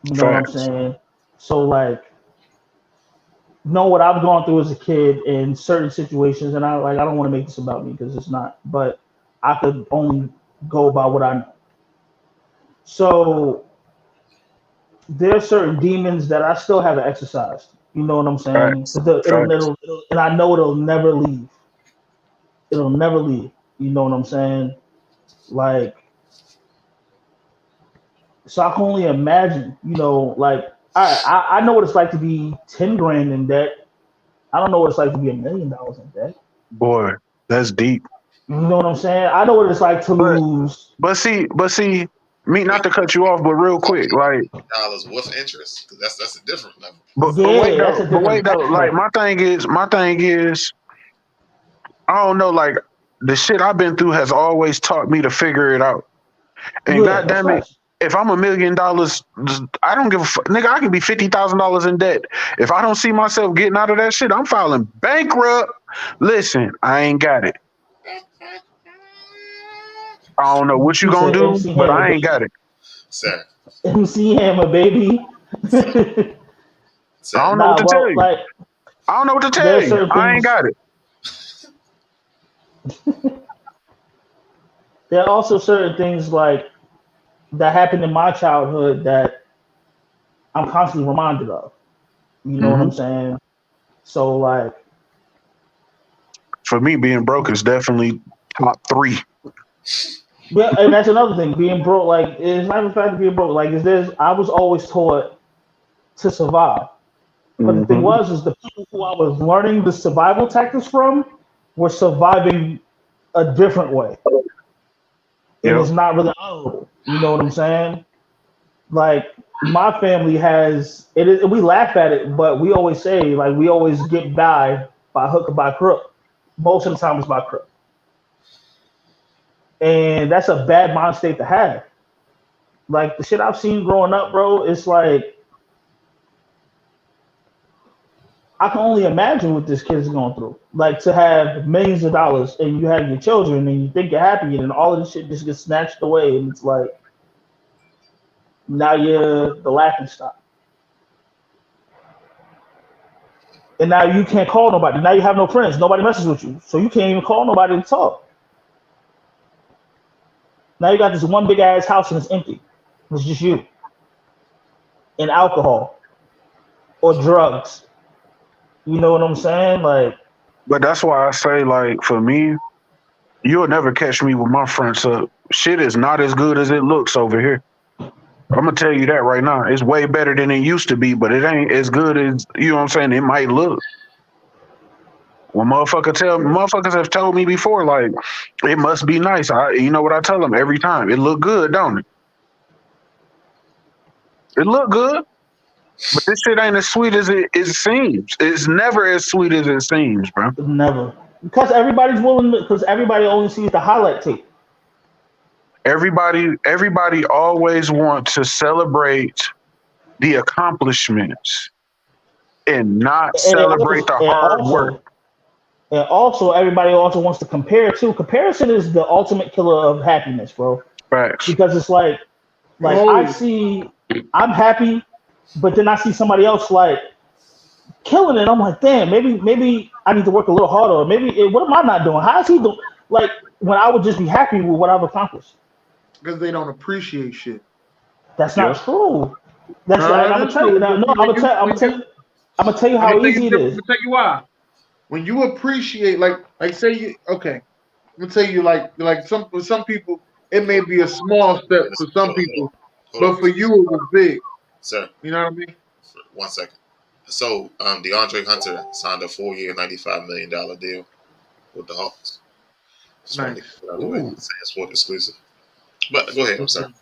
You know what I'm saying? So like, know what I've gone through as a kid in certain situations, and I don't want to make this about me because it's not, but I could only go by what I know. So there are certain demons that I still haven't exercised. You know what I'm saying? And I know it'll never leave. It'll never leave. You know what I'm saying? Like, so I can only imagine, you know, like, I know what it's like to be 10 grand in debt. I don't know what it's like to be $1 million in debt. Boy, that's deep. You know what I'm saying? I know what it's like to lose. But see, me not to cut you off, but real quick, like dollars with interest, because that's a different level. But wait though, like my thing is, I don't know, like the shit I've been through has always taught me to figure it out. And goddamn it, if I'm $1 million, I don't give a fuck. Nigga, I can be $50,000 in debt. If I don't see myself getting out of that shit, I'm filing bankrupt. Listen, I ain't got it. I don't know what you gonna do, but I ain't got it. Sir. MC Hammer, baby. I don't know what to tell you. Like, I don't know what to tell you. I ain't got it. There are also certain things like that happened in my childhood that I'm constantly reminded of. You know what I'm saying? So like, For me, being broke is definitely top 3. yeah, and that's another thing. Being broke, like, it's not the fact of being broke. Like, is this? I was always taught to survive, but the thing Mm-hmm. was, is the people who I was learning the survival tactics from were surviving a different way, and Yep. it's not really honorable. You know what I'm saying? Like, my family has it. We laugh at it, but we always say like we always get by hook or by crook. Most of the time, it's by crook, and that's a bad mind state to have. Like the shit I've seen growing up, bro, it's like I can only imagine what this kid is going through. Like to have millions of dollars and you have your children and you think you're happy and all of this shit just gets snatched away and it's like now you're the laughing stock. And now you can't call nobody. Now you have no friends. Nobody messes with you. So you can't even call nobody to talk. Now you got this one big ass house and it's empty. It's just you. And alcohol or drugs. You know what I'm saying? Like, But that's why I say, like, for me, you'll never catch me with my fronts up. Shit is not as good as it looks over here. I'm gonna tell you that right now. It's way better than it used to be, but it ain't as good as, you know what I'm saying, it might look. When motherfuckers have told me before, like, it must be nice. You know what I tell them every time? It look good, don't it? It look good, but this shit ain't as sweet as it seems. It's never as sweet as it seems, bro. never. Because everybody's willing because everybody only sees the highlight tape. Everybody always wants to celebrate the accomplishments and not celebrate the hard work. And also, everybody also wants to compare too. Comparison is the ultimate killer of happiness, bro. Facts. Because it's like I'm happy, but then I see somebody else like killing it. I'm like, damn, maybe I need to work a little harder. Or maybe what am I not doing? How is he doing? Like when I would just be happy with what I've accomplished. Because they don't appreciate shit. That's not true. That's I'm gonna tell you now. No, I'm gonna tell you how easy it is. I'm gonna tell you why. When you appreciate, like say you okay, I'm gonna tell you like for some people it may be a small step for some people, but for you it was big. Sir, you know what I mean? 1 second. So, DeAndre Hunter signed a 4-year, $95 million deal with the Hawks. Just wanted to get out of the way. samzSportz exclusive. But go ahead, I'm sorry.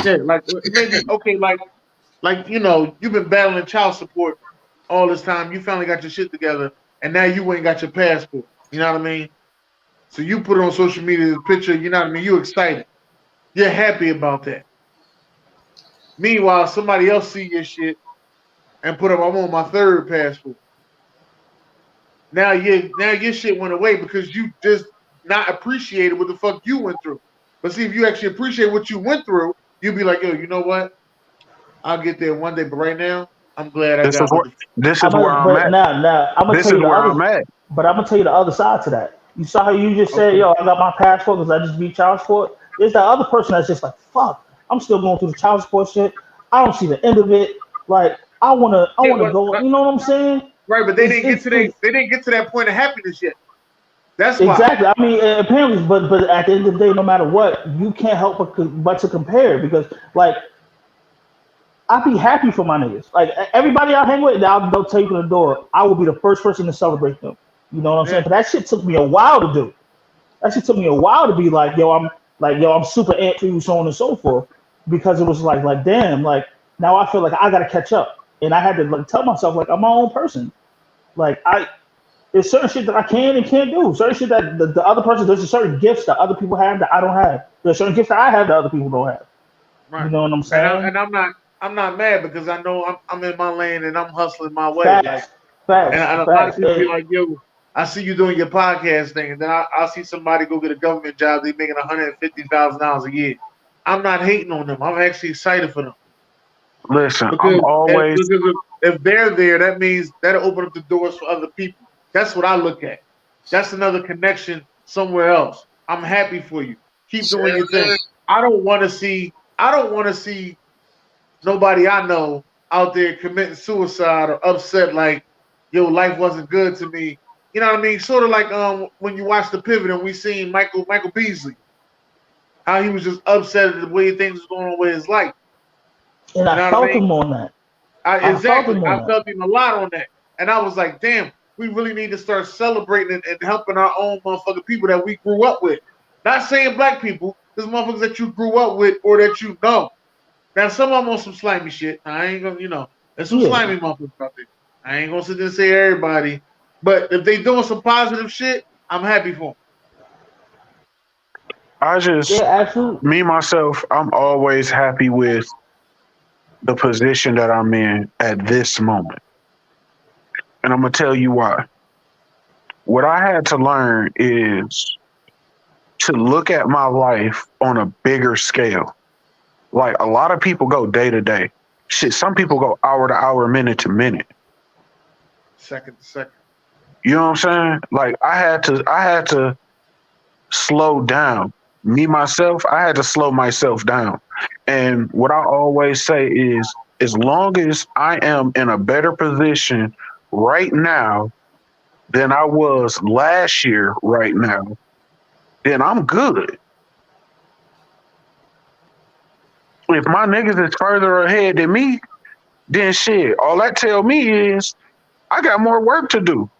Yeah, like maybe okay, like you know, you've been battling child support all this time. You finally got your shit together, and now you ain't got your passport. You know what I mean? So you put it on social media, the picture. You know what I mean? You excited. You're happy about that. Meanwhile, somebody else see your shit and put up, I'm on my 3rd passport. Now your shit went away because you just not appreciated what the fuck you went through. But see, if you actually appreciate what you went through, you'll be like, yo, you know what? I'll get there one day, but right now, I'm glad I got it. This is where I'm at. Now, I'm gonna tell you the other, but I'm gonna tell you the other side to that. You saw how you just said, yo, I got my passport because I just beat child support. There's that other person that's just like, fuck, I'm still going through the child support shit. I don't see the end of it. Like, I wanna go. You know what I'm saying? Right, but they didn't get to that point of happiness yet. That's why. Exactly. I mean, apparently, but at the end of the day, no matter what, you can't help but to compare because, like, I'd be happy for my niggas. Like everybody I hang with, I'll go take to the door. I will be the first person to celebrate them. You know what I'm saying? But that shit took me a while to do. That shit took me a while to be like, yo, I'm super amped for you, so on and so forth. Because it was like, damn, like now I feel like I gotta catch up. And I had to like tell myself like I'm my own person. Like there's certain shit that I can and can't do. Certain shit that the other person, there's certain gifts that other people have that I don't have. There's certain gifts that I have that other people don't have. Right. You know what I'm saying? And I'm not mad because I know I'm in my lane and I'm hustling my way. Facts. And a lot of people be like, yo, I see you doing your podcast thing, and then I'll see somebody go get a government job, they making $150,000 a year. I'm not hating on them. I'm actually excited for them. Listen, because if they're there, that means that'll open up the doors for other people. That's what I look at. That's another connection somewhere else. I'm happy for you. Keep doing your thing. Shit. I don't want to see nobody I know out there committing suicide or upset like, yo, life wasn't good to me. You know what I mean? Sort of like when you watch the pivot and we seen Michael Beasley, how he was just upset at the way things was going on with his life. And You I know what I felt mean? him on that. I felt Exactly. him on I that. felt him a lot on that. And I was like, damn, we really need to start celebrating and helping our own motherfucking people that we grew up with. Not saying black people, there's motherfuckers that you grew up with or that you know. Now, some of them on some slimy shit. I ain't gonna, there's some Yeah. slimy motherfuckers out there. I ain't gonna sit there and say everybody. But if they doing some positive shit, I'm happy for them. I Yeah, just, absolutely. me myself, I'm always happy with the position that I'm in at this moment. And I'm going to tell you why. What I had to learn is to look at my life on a bigger scale. Like a lot of people go day to day. Shit, some people go hour to hour, minute to minute. Second to second. You know what I'm saying? Like I had to slow down. Me myself, I had to slow myself down. And what I always say is as long as I am in a better position right now than I was last year right now, then I'm good. If my niggas is further ahead than me, then shit, all that tell me is I got more work to do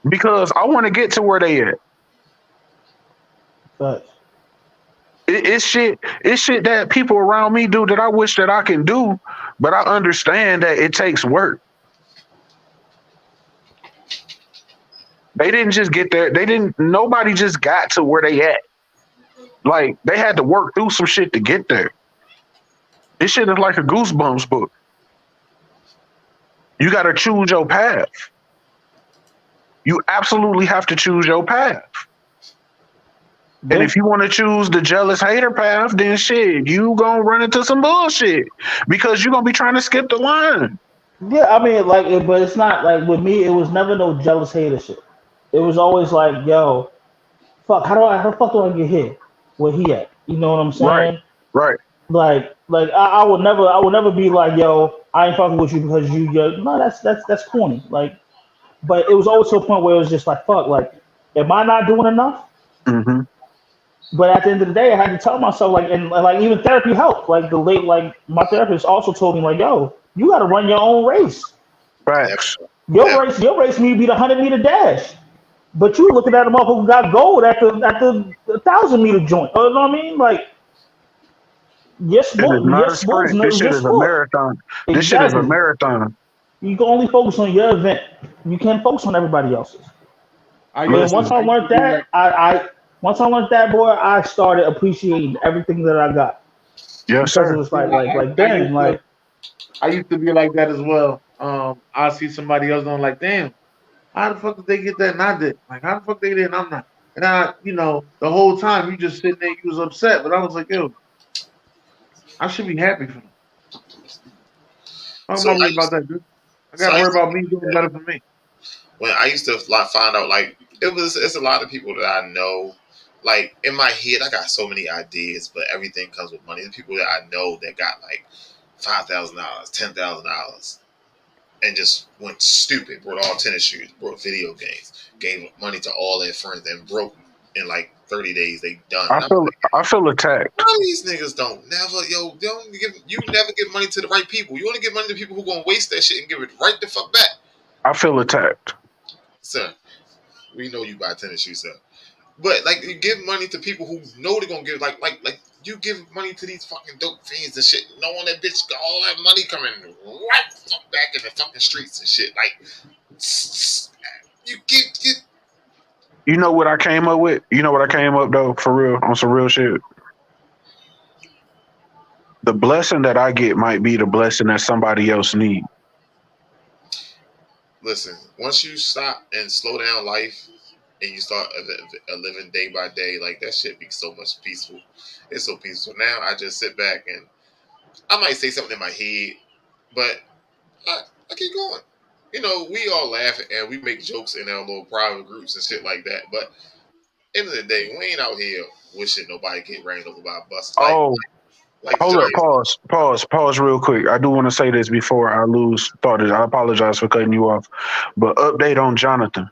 because I want to get to where they at. But It's shit that people around me do that I wish that I can do, but I understand that it takes work. They didn't just get there. They didn't. Nobody just got to where they at. Like they had to work through some shit to get there. This shit is like a Goosebumps book. You got to choose your path. You absolutely have to choose your path. And if you want to choose the jealous hater path, then shit, you gonna run into some bullshit because you're gonna be trying to skip the line. yeah, I mean, but it's not like with me. It was never no jealous hater shit. It was always like, yo, fuck, how the fuck do I get here? Where he at? You know what I'm Right, saying? right. Like I would never be like, yo, I ain't fucking with you because yo, no, that's corny. Like, but it was always to a point where it was just like, fuck, like, am I not doing enough? Mm-hmm. But at the end of the day, I had to tell myself, like, and like even therapy helped. Like my therapist also told me, like, yo, you got to run your own race. Never, Facts. Your never. race need to be the 100-meter dash. But you looking at a motherfucker who got gold at the 1,000-meter joint. You know what I mean? Like, It is not your a sports, sprint. This shit your is a sport. marathon. This shit is a Exactly. marathon. You can only focus on your event. You can't focus on everybody else's. I And used to once Listen, I I used to learned be like that, once I learned that, boy, I started appreciating everything that I got yes, because it sir. was like dang, like I used to be like that as well. I see somebody else doing like, damn, how the fuck did they get that and I did? Like, how the fuck they did and I'm not? And the whole time you just sitting there, you was upset, but I was like, yo, I should be happy for them. Why am So I I worried about used, that, dude? I so gotta I worry used to about think me doing that better for me. when I used to like find out like it's a lot of people that I know. Like in my head, I got so many ideas, but everything comes with money. The people that I know that got like $5,000, $10,000, and just went stupid. Brought all tennis shoes, brought video games, gave money to all their friends, and broke in like 30 days. They done, and I'm like, I feel attacked. why these niggas don't never you never give money to the right people. You only give money to people who gonna waste that shit and give it right the fuck back, I feel attacked. sir. We know you buy tennis shoes, sir. But like you give money to people who know they're gonna give like you give money to these fucking dope fiends and shit, knowing that bitch got all that money coming right the fuck back in the fucking streets and shit. Like you give you You know what I came up with? You know what I came up though, for real, on some real shit. The blessing that I get might be the blessing that somebody else needs. listen. Once you stop and slow down life and you start living day by day, like that shit be so much peaceful. It's so peaceful. Now I just sit back and I might say something in my head, but I keep going. you know, we all laugh and we make jokes in our little private groups and shit like that. But end of the day, we ain't out here wishing nobody get ran over by a bus. Oh, Like hold up, pause real quick. I do want to say this before I lose thought. I apologize for cutting you off, but update on Jonathan.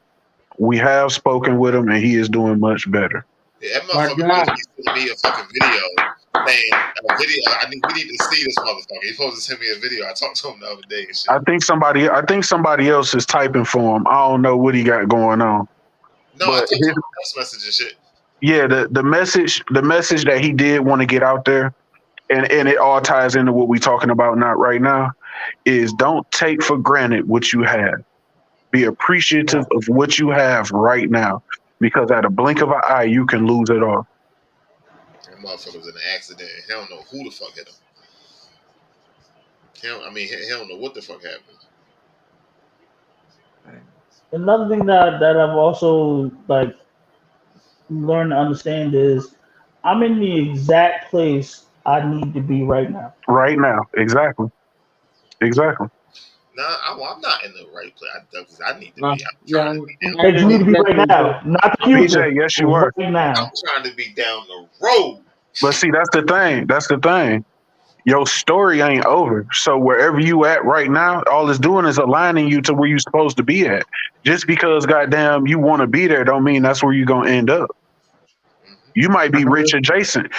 We have spoken with him, and he is doing much better. Yeah, that motherfucker just sent me a fucking video saying we need to see this motherfucker. He's supposed to send me a video. I talked to him the other day and shit. I think somebody else is typing for him. I don't know what he got going on. No, I talked to him text message and shit. Yeah, the message that he did want to get out there, and it all ties into what we're talking about not right now, is don't take for granted what you have. Be appreciative of what you have right now, because at a blink of an eye, you can lose it all. That motherfucker was in an accident, and he don't know who the fuck hit him. He don't know what the fuck happened. Another thing that I've also like learned to understand is I'm in the exact place I need to be right now. Right now, exactly. Nah, I'm not in the right place. I need to be. You need to be right now, not the future. PJ, yes, you are. Right now. I'm trying to be down the road. But see, that's the thing. Your story ain't over. So wherever you at right now, all it's doing is aligning you to where you're supposed to be at. Just because, goddamn, you want to be there, don't mean that's where you're gonna end up. You might be rich adjacent.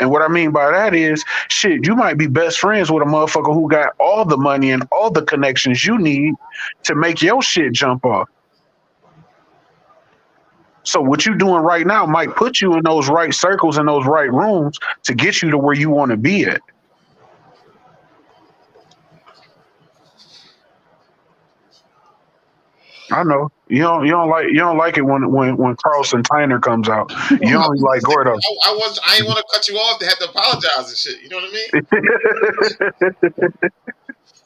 And what I mean by that is, shit, you might be best friends with a motherfucker who got all the money and all the connections you need to make your shit jump off. So what you doing right now might put you in those right circles and those right rooms to get you to where you want to be at. I know you don't like it when Carlson Tyner comes out. You only like Gordo. I ain't want to cut you off to have to apologize and shit. You know what I mean?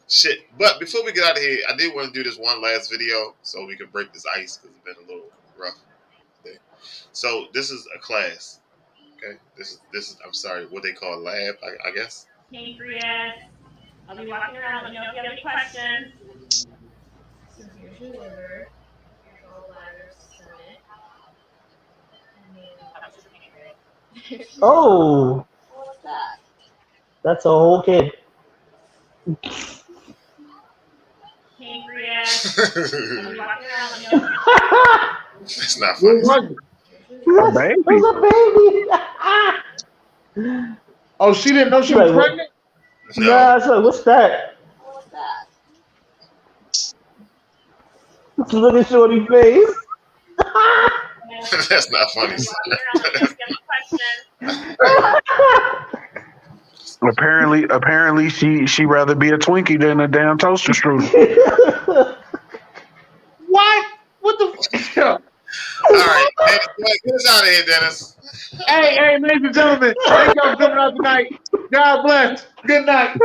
Shit. But before we get out of here, I did want to do this one last video so we can break this ice because it's been a little rough. So this is a class. Okay, this is I'm sorry, what they call lab, I guess. Pancreas. I'll be walking around. Let me know if you have any questions. So here's your liver, your gallbladder, stomach, and then that was your pancreas. Oh, What's that? That's a whole kid. Pancreas. I'll be walking around. Let me know. It's not funny. A baby. There's a baby. Oh, she didn't know she was pregnant? No. Nah, so what's that? What's that? Look at Shorty's face. That's not funny. Apparently she rather be a Twinkie than a damn toaster strudel. What? What the fuck? All right, Dennis, get us out of here, Dennis. Hey, ladies and gentlemen, thank y'all for coming out tonight. God bless. Good night.